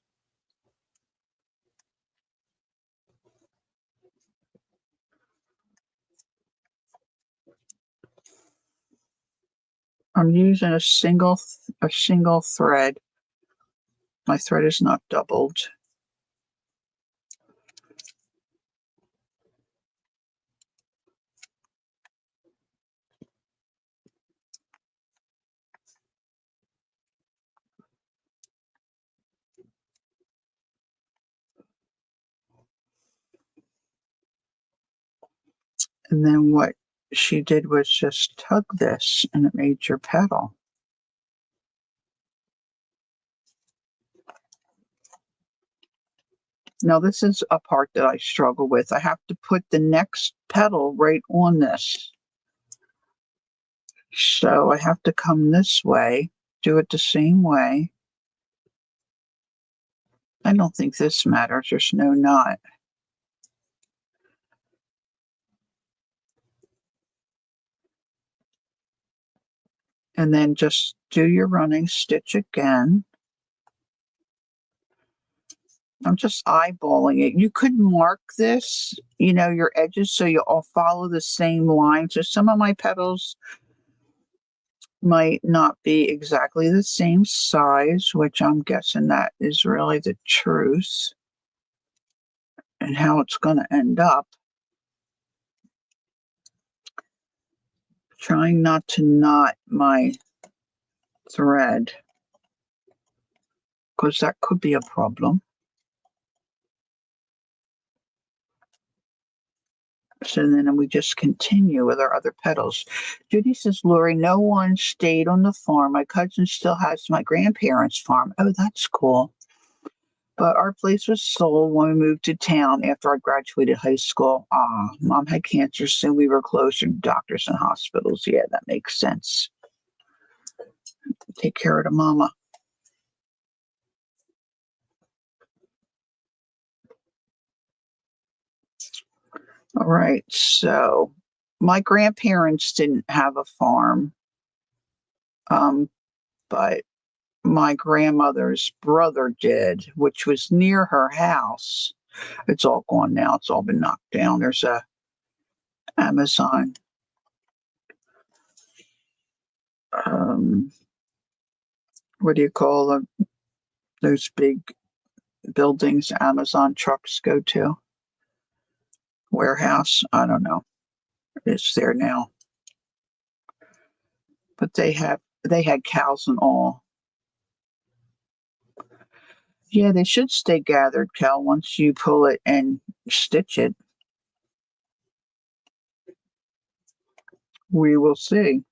I'm using a single thread. My thread is not doubled. And then what she did was just tug this, and it made your petal. Now, this is a part that I struggle with. I have to put the next petal right on this. So I have to come this way, do it the same way. I don't think this matters. There's no knot. And then just do your running stitch again. I'm just eyeballing it. You could mark this, your edges, so you all follow the same line. So some of my petals might not be exactly the same size, which I'm guessing that is really the truth and how it's going to end up. Trying not to knot my thread, because that could be a problem. So then we just continue with our other petals. Judy says, Lori, no one stayed on the farm. My cousin still has my grandparents' farm. Oh, that's cool. But our place was sold when we moved to town after I graduated high school. Mom had cancer, so we were closer to doctors and hospitals. Yeah, that makes sense. Take care of the mama. All right. So my grandparents didn't have a farm, but my grandmother's brother did, which was near her house. It's all gone now. It's all been knocked down. There's a Amazon. What do you call them? Those big buildings Amazon trucks go to? Warehouse. I don't know. It's there now. But they had cows and all. Yeah, they should stay gathered, Cal, once you pull it and stitch it. We will see.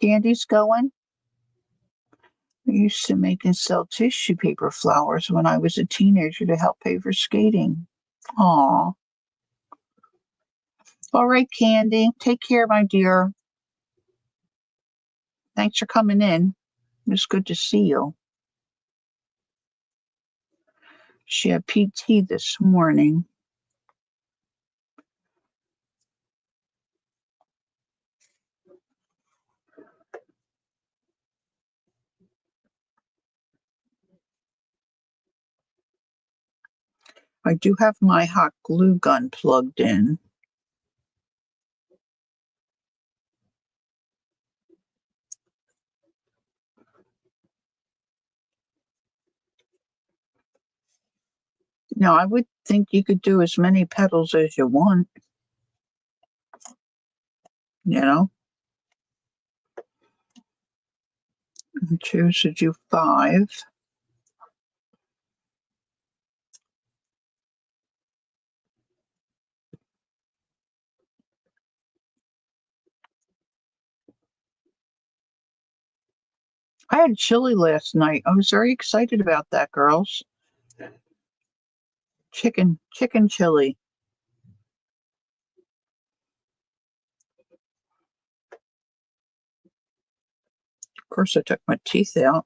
Candy's going. I used to make and sell tissue paper flowers when I was a teenager to help pay for skating. Aw. All right, Candy. Take care, my dear. Thanks for coming in. It's good to see you. She had PT this morning. I do have my hot glue gun plugged in. Now, I would think you could do as many petals as you want, you know. Choose to do 5. I had chili last night. I was very excited about that, girls. Chicken chili. Of course, I took my teeth out,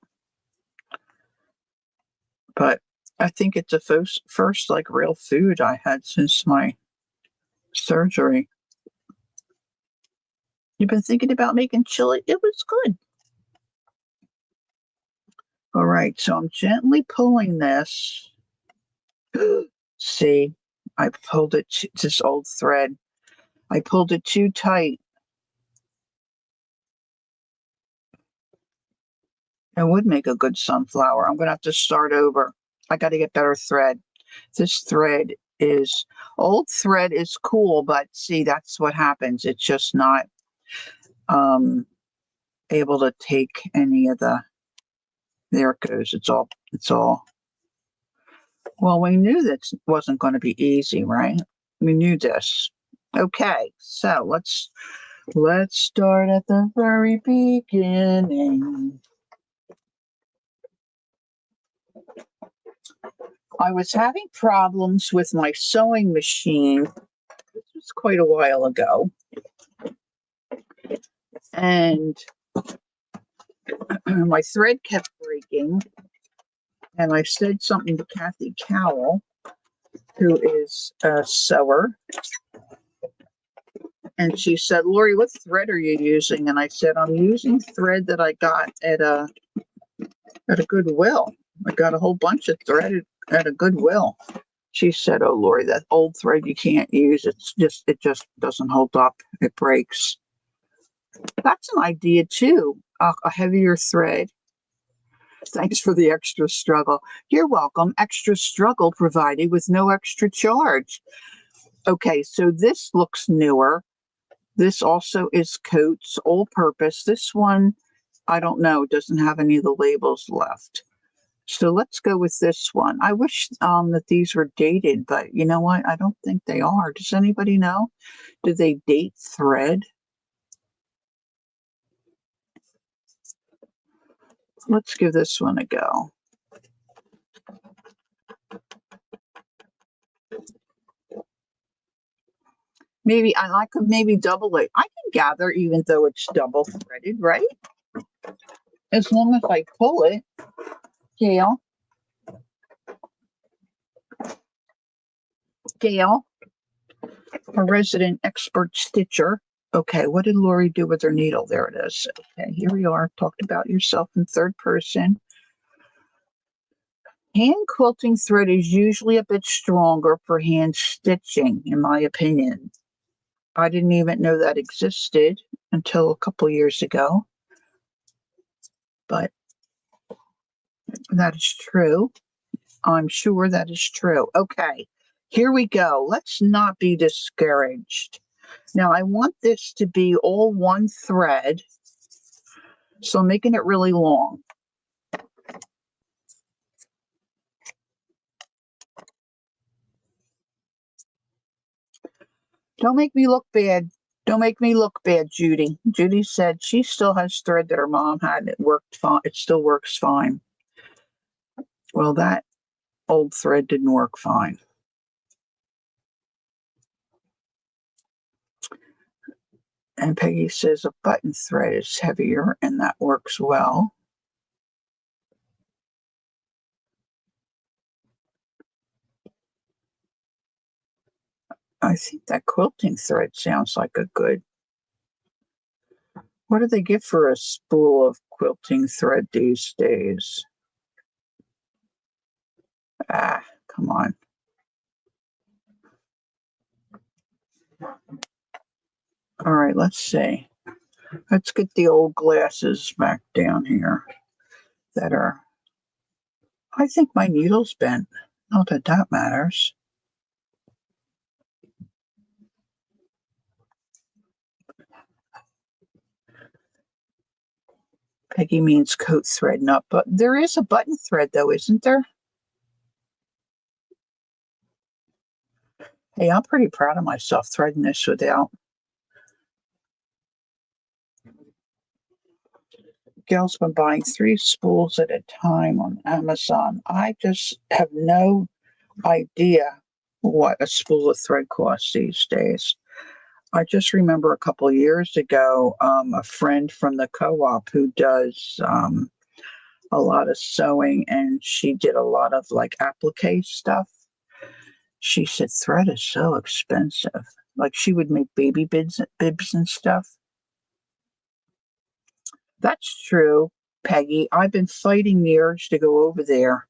but I think it's the first like real food I had since my surgery. You've been thinking about making chili? It was good. All right, so I'm gently pulling this. See, I pulled it, this old thread. I pulled it too tight. It would make a good sunflower. I'm going to have to start over. I got to get better thread. This thread is, old thread is cool, but see, that's what happens. It's just not able to take any of the, there it goes. It's all. Well, we knew that wasn't going to be easy, right? We knew this. Okay, so let's start at the very beginning. I was having problems with my sewing machine. This was quite a while ago. And my thread kept breaking. And I said something to Kathy Cowell, who is a sewer. And she said, Lori, what thread are you using? And I said, I'm using thread that I got at a Goodwill. I got a whole bunch of thread at a Goodwill. She said, oh, Lori, that old thread you can't use. It just doesn't hold up. It breaks. That's an idea too. A heavier thread. Thanks for the extra struggle. You're welcome. Extra struggle provided with no extra charge. Okay, so this looks newer. This also is Coats All Purpose. This one, I don't know, doesn't have any of the labels left. So let's go with this one. I wish that these were dated, but you know what? I don't think they are. Does anybody know? Do they date thread? Let's give this one a go. Maybe I could maybe double it. I can gather even though it's double threaded, right? as long as I pull it. Gail, Gail, a resident expert stitcher. Okay, what did Lori do with her needle? There it is. Okay, here we are. Talked about yourself in third person. Hand quilting thread is usually a bit stronger for hand stitching, in my opinion. I didn't even know that existed until a couple years ago, but that is true. I'm sure that is true. Okay, here we go. Let's not be discouraged. Now, I want this to be all one thread, so I'm making it really long. Don't make me look bad. Don't make me look bad, Judy. Judy said she still has thread that her mom had. It worked fine. It still works fine. Well, that old thread didn't work fine. And Peggy says a button thread is heavier, and that works well. I think that quilting thread sounds like a good. What do they give for a spool of quilting thread these days? Ah, come on. All right, let's see. Let's get the old glasses back down here that are. I think my needle's bent. Not that that matters. Peggy means coat thread, not but there is a button thread though, isn't there? Hey, I'm pretty proud of myself threading this without. Gail's been buying 3 spools at a time on Amazon. I just have no idea what a spool of thread costs these days. I just remember a couple of years ago, a friend from the co-op who does a lot of sewing, and she did a lot of like applique stuff. She said thread is so expensive. Like she would make baby bibs and stuff. That's true, Peggy. I've been fighting the urge to go over there.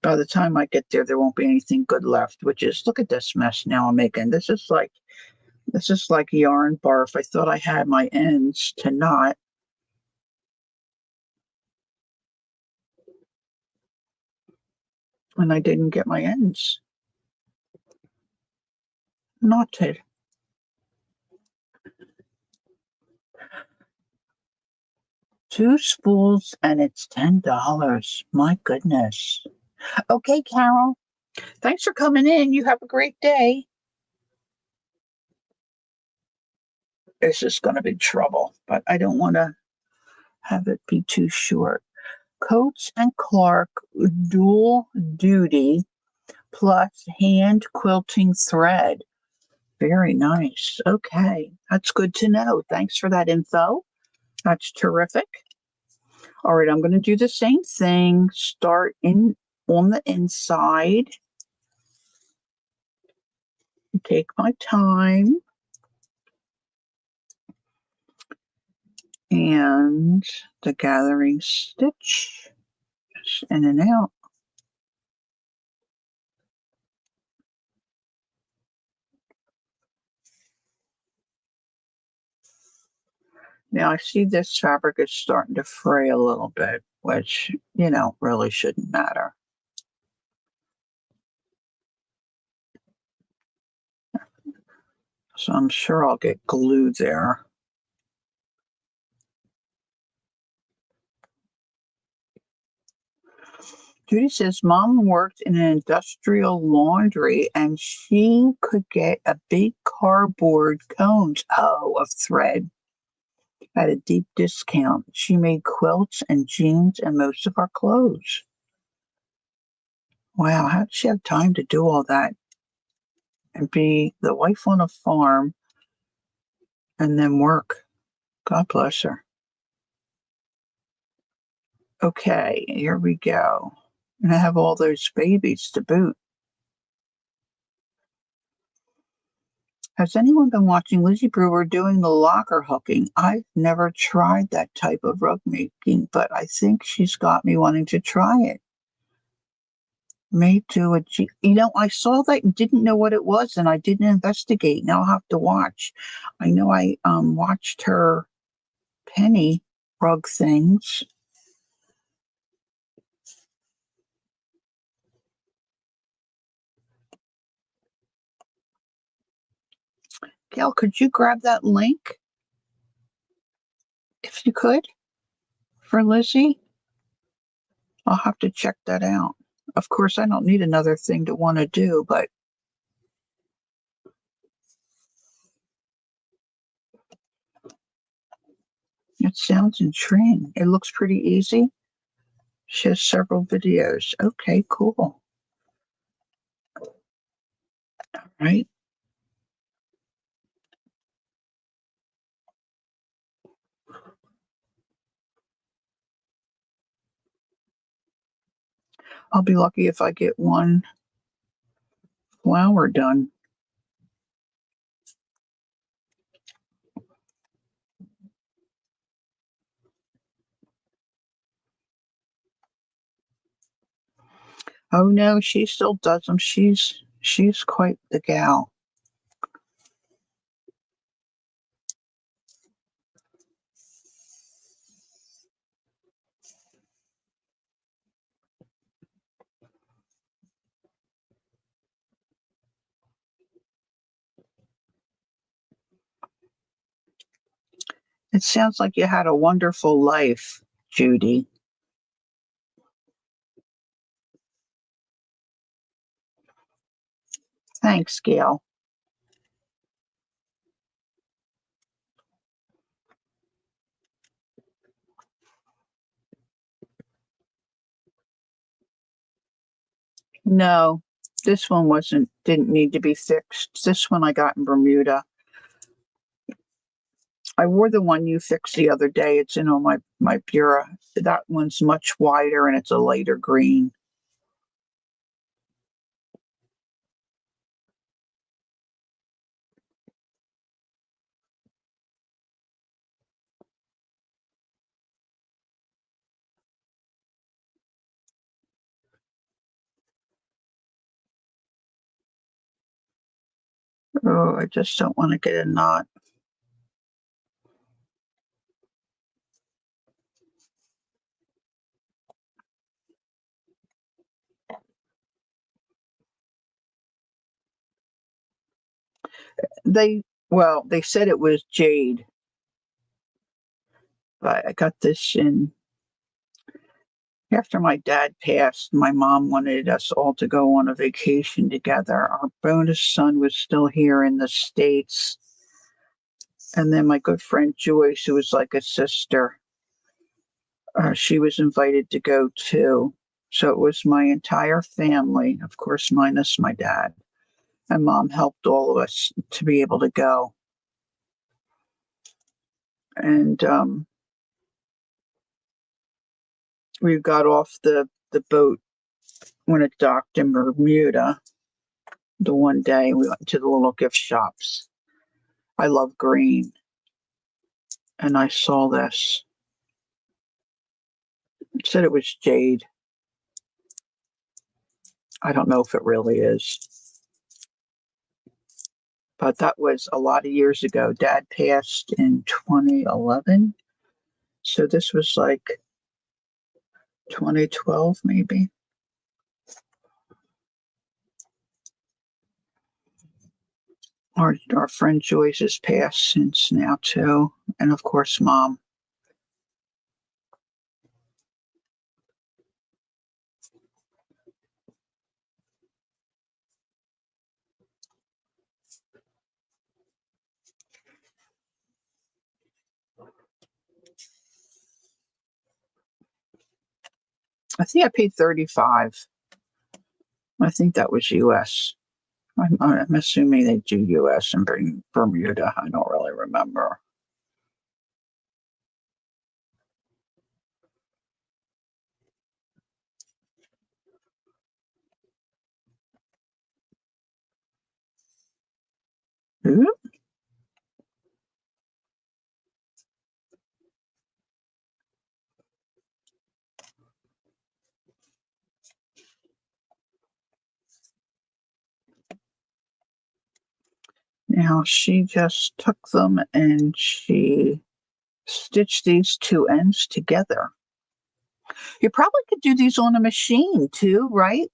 By the time I get there, there won't be anything good left, which is, look at this mess now I'm making. This is like yarn barf. I thought I had my ends to knot. And I didn't get my ends knotted. Two spools and it's $10. My goodness. Okay, Carol. Thanks for coming in. You have a great day. This is going to be trouble, but I don't want to have it be too short. Coates and Clark dual duty plus hand quilting thread. Very nice. Okay, that's good to know. Thanks for that info. That's terrific. All right, I'm going to do the same thing. Start in on the inside. Take my time. And the gathering stitch, just in and out. Now I see this fabric is starting to fray a little bit, which, really shouldn't matter. So I'm sure I'll get glue there. Judy says mom worked in an industrial laundry and she could get a big cardboard cones, of thread at a deep discount. She made quilts and jeans and most of our clothes. Wow, how did she have time to do all that and be the wife on a farm and then work? God bless her. Okay, here we go. And I have all those babies to boot. Has anyone been watching Lizzie Brewer doing the locker hooking? I've never tried that type of rug making, but I think she's got me wanting to try it. May do I saw that and didn't know what it was, and I didn't investigate. Now I'll have to watch. I know I watched her penny rug things. Gail, could you grab that link if you could for Lizzie? I'll have to check that out. Of course, I don't need another thing to want to do, but it sounds intriguing. It looks pretty easy. She has several videos. Okay, cool. Right. I'll be lucky if I get one flower done. Oh no, she still does them. She's quite the gal. It sounds like you had a wonderful life, Judy. Thanks, Gail. No, this one didn't need to be fixed. This one I got in Bermuda. I wore the one you fixed the other day. It's in on my bureau. That one's much wider and it's a lighter green. Oh, I just don't want to get a knot. They said it was jade, but I got this in after my dad passed. My mom wanted us all to go on a vacation together. Our bonus son was still here in the States. And then my good friend Joyce, who was like a sister, she was invited to go too. So it was my entire family, of course, minus my dad. And mom helped all of us to be able to go. And we got off the boat when it docked in Bermuda. The one day we went to the little gift shops. I love green. And I saw this. It said it was jade. I don't know if it really is. But that was a lot of years ago. Dad passed in 2011. So this was like 2012, maybe. Our friend Joyce has passed since now, too. And of course, mom. I think I paid 35. I think that was US. I'm assuming they do US and Bermuda. I don't really remember. Oop. Now she just took them and she stitched these two ends together. You probably could do these on a machine too, right?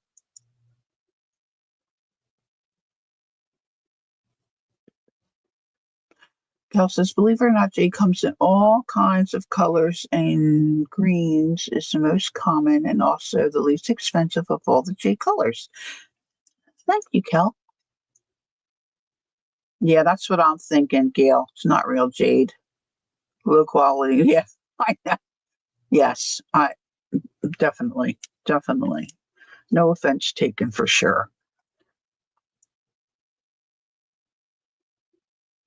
Cal says, believe it or not, jade comes in all kinds of colors, and greens is the most common and also the least expensive of all the jade colors. Thank you, Kel. Yeah, that's what I'm thinking, Gail. It's not real jade. Low quality. Yeah, I know. Yes, I definitely, definitely. No offense taken for sure.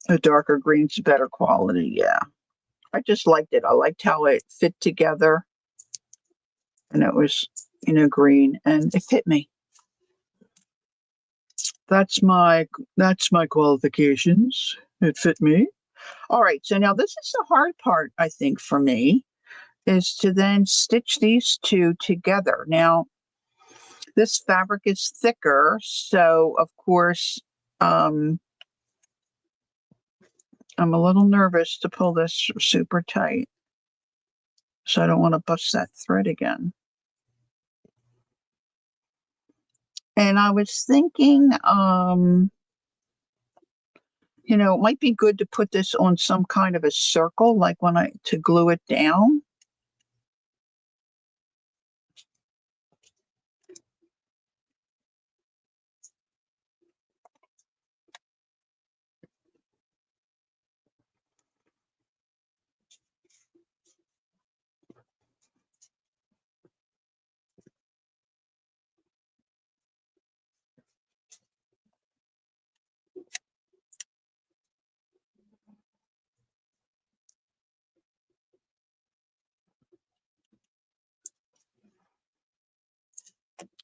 A darker green's better quality. Yeah. I just liked it. I liked how it fit together and it was, green and it fit me. That's my qualifications. It fit me. All right. So now this is the hard part, I think, for me, is to then stitch these two together. Now, this fabric is thicker, so of course, um, I'm a little nervous to pull this super tight. So I don't want to bust that thread again. And I was thinking, it might be good to put this on some kind of a circle, like to glue it down.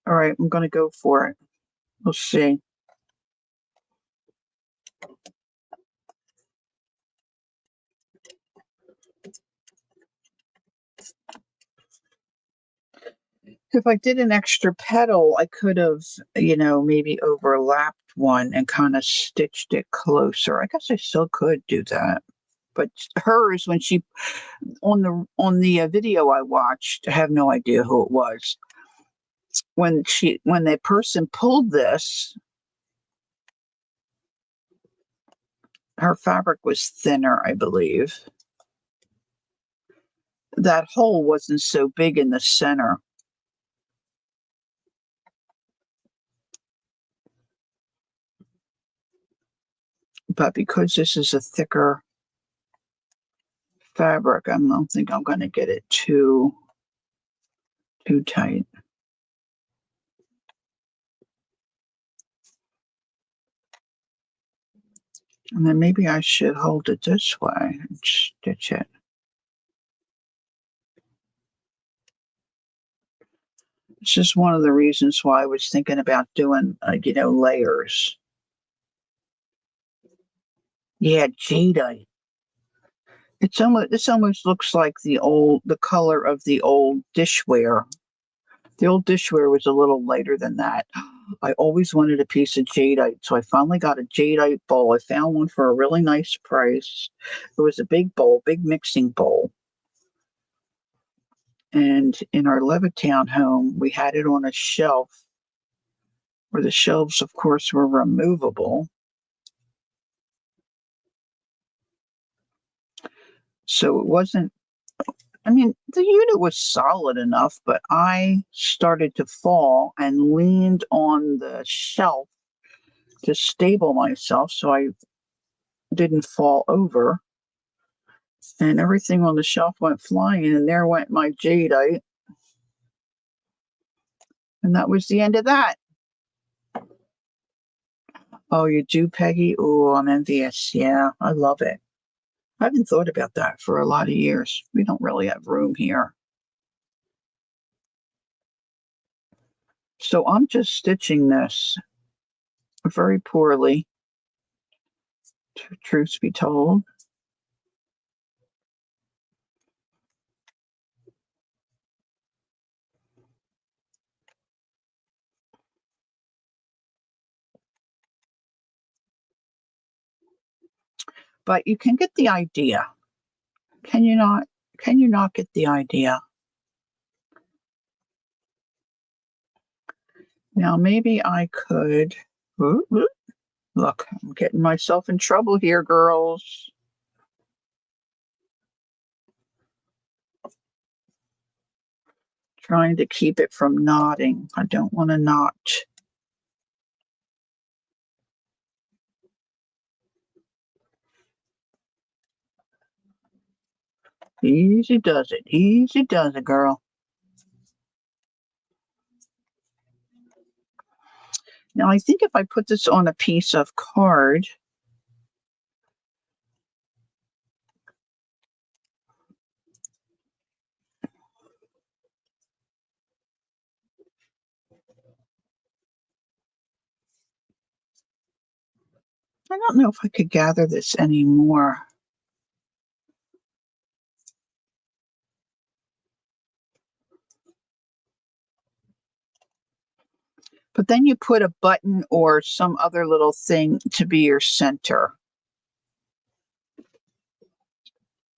All right, I'm going to go for it. We'll see. If I did an extra petal, I could have, maybe overlapped one and kind of stitched it closer. I guess I still could do that. But hers, when she on the video I watched, I have no idea who it was. When the person pulled this, her fabric was thinner, I believe. That hole wasn't so big in the center. But because this is a thicker fabric, I don't think I'm going to get it too tight. And then maybe I should hold it this way and stitch it. It's just one of the reasons why I was thinking about doing, layers. Yeah, jadeite. This almost looks like the color of the old dishware. The old dishware was a little lighter than that. I always wanted a piece of jadeite, so I finally got a jadeite bowl. I found one for a really nice price. It was a big bowl, big mixing bowl. And in our Levittown home, we had it on a shelf where the shelves, of course, were removable. So it wasn't, the unit was solid enough, but I started to fall and leaned on the shelf to stable myself so I didn't fall over. And everything on the shelf went flying, and there went my jadeite. And that was the end of that. Oh, you do, Peggy? Oh, I'm envious. Yeah, I love it. I haven't thought about that for a lot of years. We don't really have room here. So I'm just stitching this very poorly. truth be told. But you can get the idea. Can you not? Can you not get the idea? Now, maybe I could. Look, I'm getting myself in trouble here, girls. Trying to keep it from knotting. I don't want to knot. Easy does it. Easy does it, girl. Now, I think if I put this on a piece of card, I don't know if I could gather this anymore. But then you put a button or some other little thing to be your center.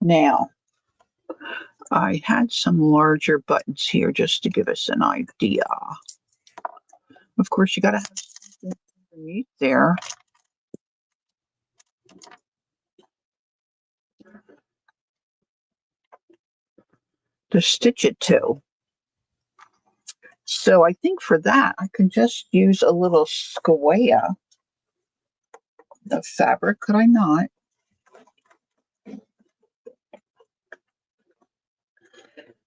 Now, I had some larger buttons here just to give us an idea. Of course, you got to have something underneath there. To stitch it to. So I think for that, I can just use a little square of fabric, could I not?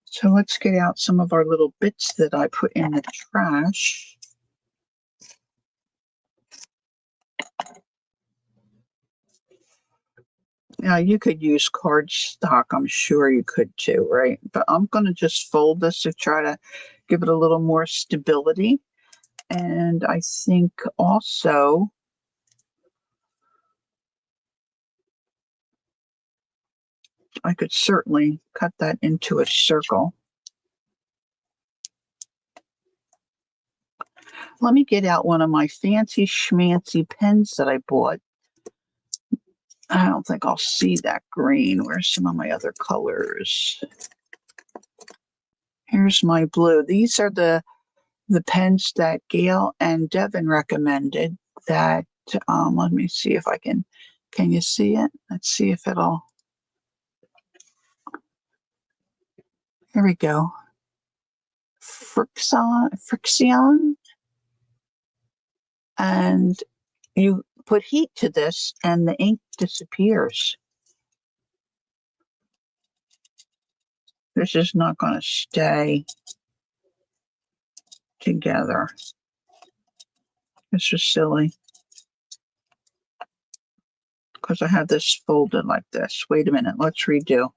So let's get out some of our little bits that I put in the trash. Now you could use cardstock, I'm sure you could too, right? But I'm going to just fold this to try to give it a little more stability. And I think also I could certainly cut that into a circle. Let me get out one of my fancy schmancy pens that I bought. I don't think I'll see that green. Where's some of my other colors? Here's my blue. These are the pens that Gail and Devin recommended that, let me see if I can you see it? Let's see if it'll, here we go. Friction, and you put heat to this and the ink disappears. This is not going to stay together. It's just silly. Because I have this folded like this. Wait a minute, let's redo.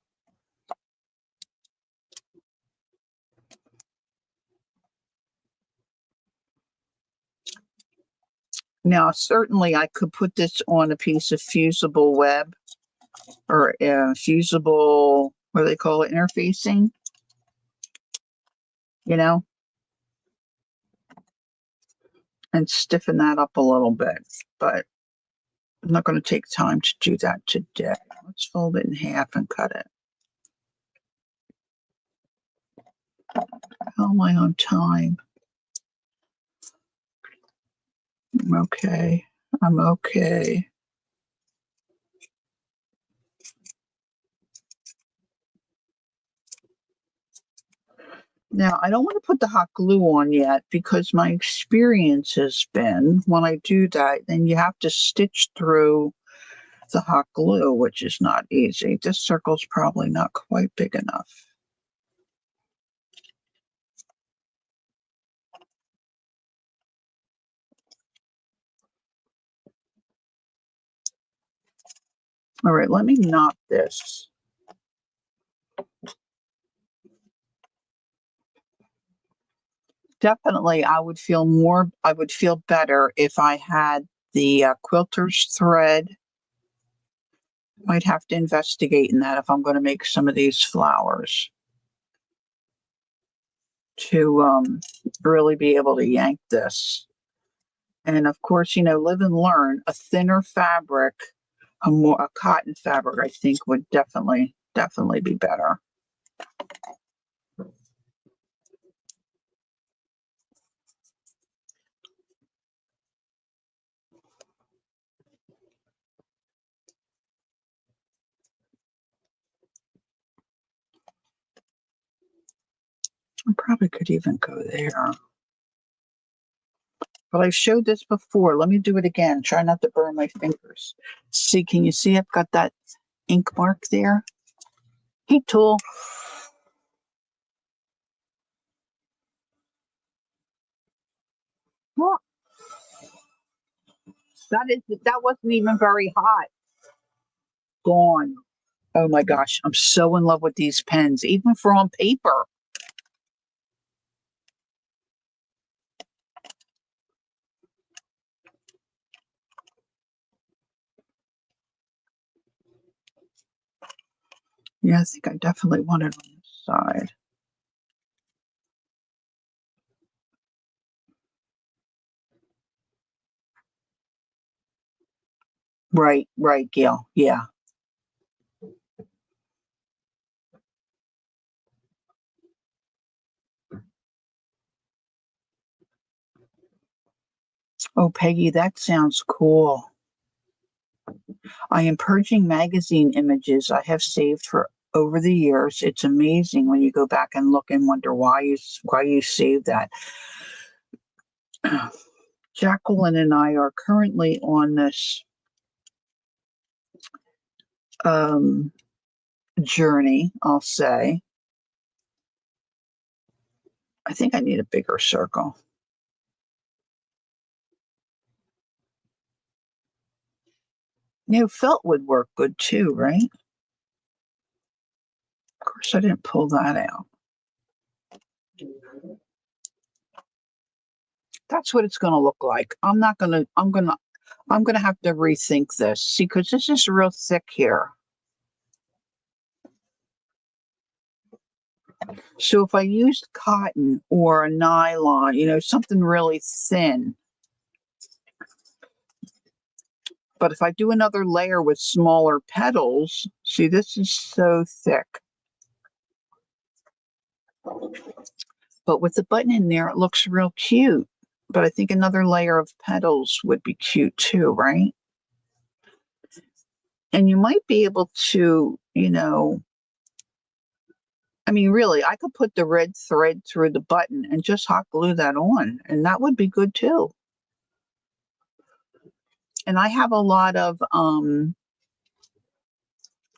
Now, certainly I could put this on a piece of fusible web or fusible, what do they call it, interfacing, you know, and stiffen that up a little bit. But I'm not going to take time to do that today. Let's fold it in half and cut it. How am I on time? I'm okay. I'm okay. Now, I don't want to put the hot glue on yet because my experience has been when I do that, then you have to stitch through the hot glue, which is not easy. This circle's probably not quite big enough. All right, let me knot this. Definitely, I would feel better if I had the quilter's thread Might have to investigate in that if I'm going to make some of these flowers to really be able to yank this. And of course, live and learn. A thinner fabric, a cotton fabric, I think would definitely be better. I probably could even go there. But I showed this before. Let me do it again. Try not to burn my fingers. See, can you see I've got that ink mark there? Heat tool. Look, that wasn't even very hot. Gone. Oh my gosh, I'm so in love with these pens, even for on paper. Yeah, I think I definitely want it on this side. Right, Gail. Yeah. Oh, Peggy, that sounds cool. I am purging magazine images I have saved for over the years. It's amazing when you go back and look and wonder why you saved that. Jacqueline and I are currently on this um, journey, I'll say. I think I need a bigger circle. Felt would work good too, right? Of course, I didn't pull that out. That's what it's going to look like. I'm going to have to rethink this. See, because this is real thick here. So if I used cotton or a nylon, something really thin. But if I do another layer with smaller petals, see, this is so thick. But with the button in there, it looks real cute. But I think another layer of petals would be cute too, right? And you might be able to, I mean, really, I could put the red thread through the button and just hot glue that on, and that would be good too. And I have a lot of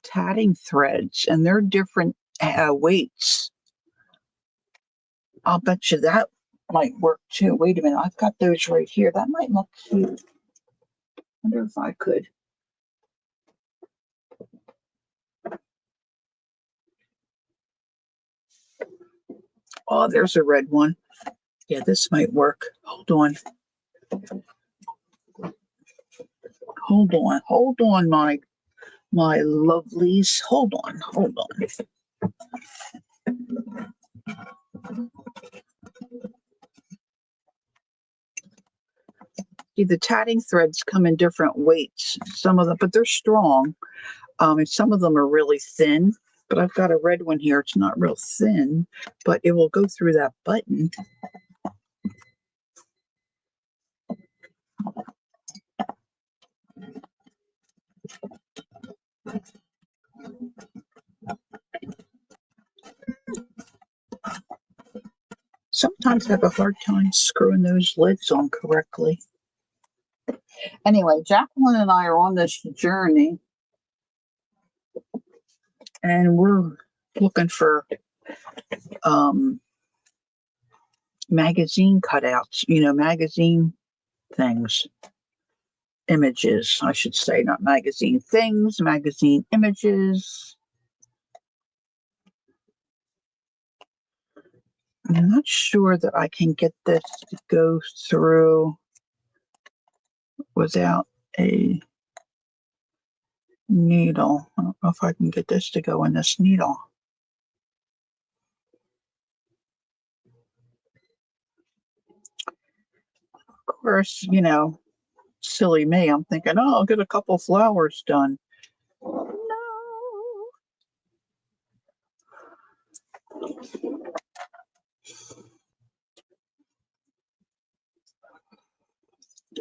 tatting threads, and they're different weights. I'll bet you that might work too. Wait a minute, I've got those right here. That might look cute. Wonder if I could. Oh, there's a red one. Yeah, this might work. Hold on. Hold on, my lovelies. Hold on. See, the tatting threads come in different weights. Some of them, but they're strong. And some of them are really thin. But I've got a red one here. It's not real thin, but it will go through that button. Sometimes I have a hard time screwing those lids on correctly. Anyway, Jacqueline and I are on this journey, and we're looking for magazine cutouts, magazine things, images, I should say, not magazine things, magazine images. I'm not sure that I can get this to go through without a needle. I don't know if I can get this to go in this needle. Of course, silly me. I'm thinking, oh, I'll get a couple flowers done. No.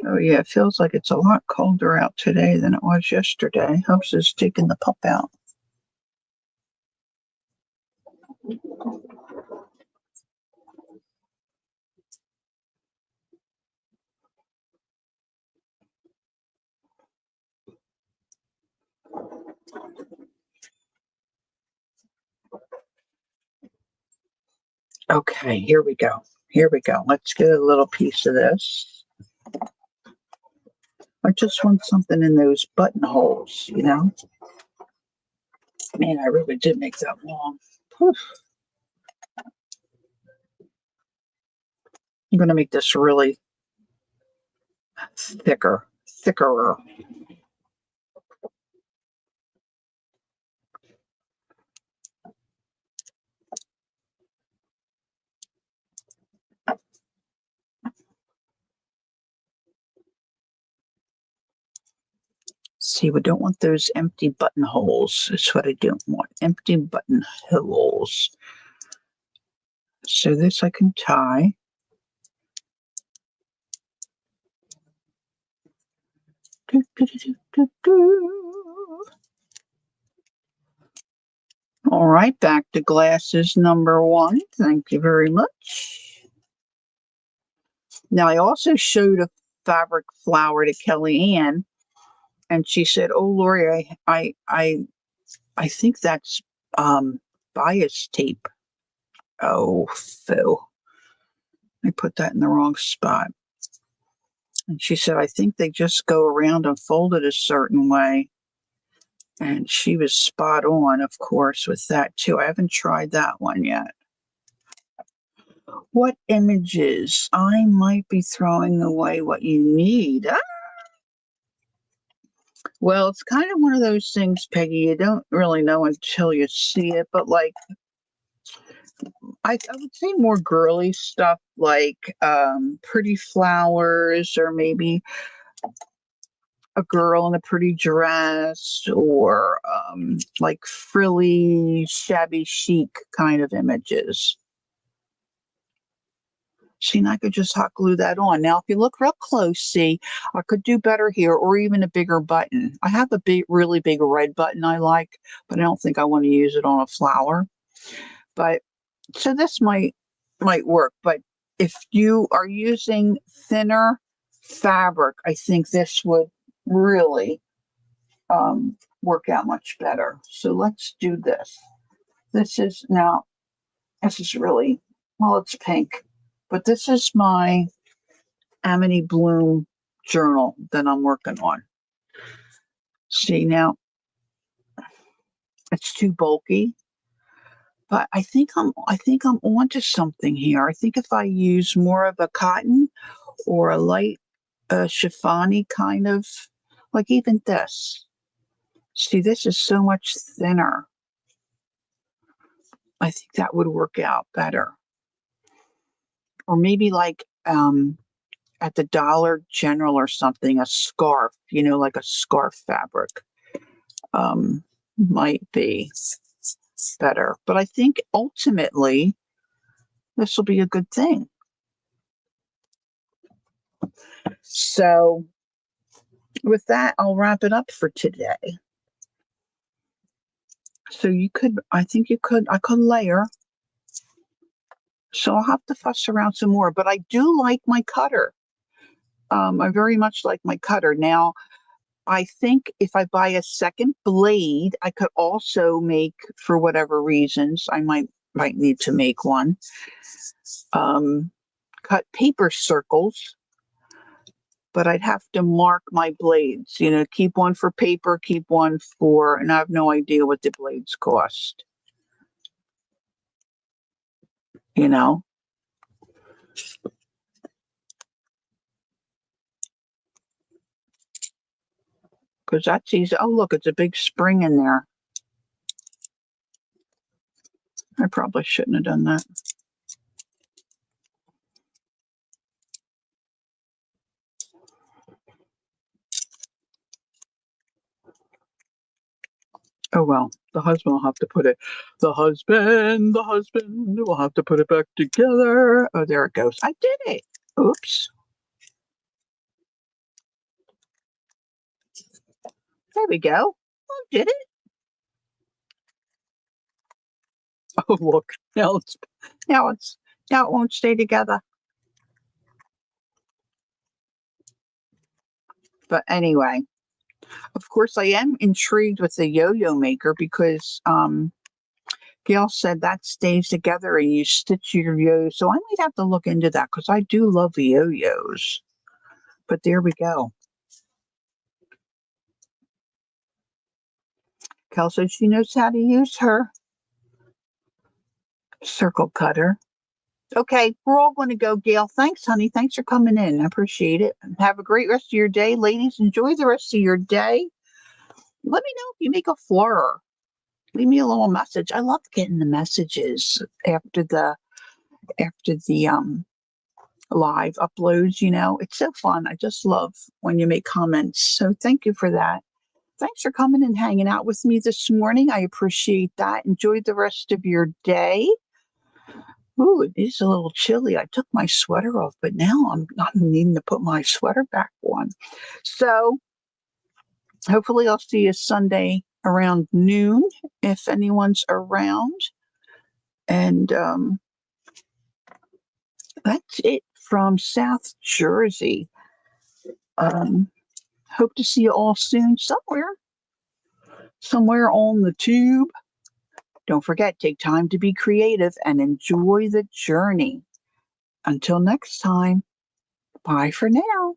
Oh yeah, it feels like it's a lot colder out today than it was yesterday. Hopes it's taking the pup out. Okay, here we go. Here we go. Let's get a little piece of this. I just want something in those buttonholes. Man, I really did make that long. Whew. I'm going to make this really thicker. See, we don't want those empty buttonholes. That's what I don't want. Empty buttonholes. So this I can tie. Do, do, do, do, do. All right, back to glasses number 1. Thank you very much. Now, I also showed a fabric flower to Kelly Ann, and she said, "Oh, Lori, I think that's bias tape." Oh, Phil, I put that in the wrong spot. And she said, "I think they just go around and fold it a certain way." And she was spot on, of course, with that too. I haven't tried that one yet. What images? I might be throwing away what you need. Well, it's kind of one of those things, Peggy, you don't really know until you see it, but like I would say more girly stuff like pretty flowers or maybe a girl in a pretty dress or like frilly, shabby chic kind of images. See, and I could just hot glue that on. Now, if you look real close, see, I could do better here or even a bigger button. I have a really big red button I like, but I don't think I want to use it on a flower. But so this might work. But if you are using thinner fabric, I think this would really work out much better. So let's do this. This is really, well, it's pink, but this is my Amity Bloom journal that I'm working on. See, now it's too bulky, but I think I'm onto something here. I think if I use more of a cotton or a light chiffon kind of, like even this. See, this is so much thinner. I think that would work out better. Or maybe like at the Dollar General or something, a scarf, like a scarf fabric might be better. But I think ultimately this will be a good thing. So with that, I'll wrap it up for today. So I could layer. So I'll have to fuss around some more, but I do like my cutter. I very much like my cutter. Now, I think if I buy a second blade, I could also make, for whatever reasons, I might need to make one, cut paper circles, but I'd have to mark my blades, keep one for paper, keep one for, and I have no idea what the blades cost, you know? because that's easy. Oh, look, it's a big spring in there. I probably shouldn't have done that. Oh well, the husband will have to put it. The husband will have to put it back together. Oh, there it goes. I did it. Oops. There we go. I did it. Oh look, now it's now it won't stay together. But anyway, of course, I am intrigued with the yo-yo maker because Gail said that stays together and you stitch your yo. So I might have to look into that because I do love the yo-yos. But there we go. Kel said she knows how to use her circle cutter. Okay, we're all going to go, Gail. Thanks, honey. Thanks for coming in. I appreciate it. Have a great rest of your day. Ladies, enjoy the rest of your day. Let me know if you make a fleur. Leave me a little message. I love getting the messages after the live uploads, It's so fun. I just love when you make comments. So thank you for that. Thanks for coming and hanging out with me this morning. I appreciate that. Enjoy the rest of your day. Ooh, it is a little chilly. I took my sweater off, but now I'm needing to put my sweater back on. So hopefully I'll see you Sunday around noon if anyone's around. And that's it from South Jersey. Hope to see you all soon somewhere on the tube. Don't forget, take time to be creative and enjoy the journey. Until next time, bye for now.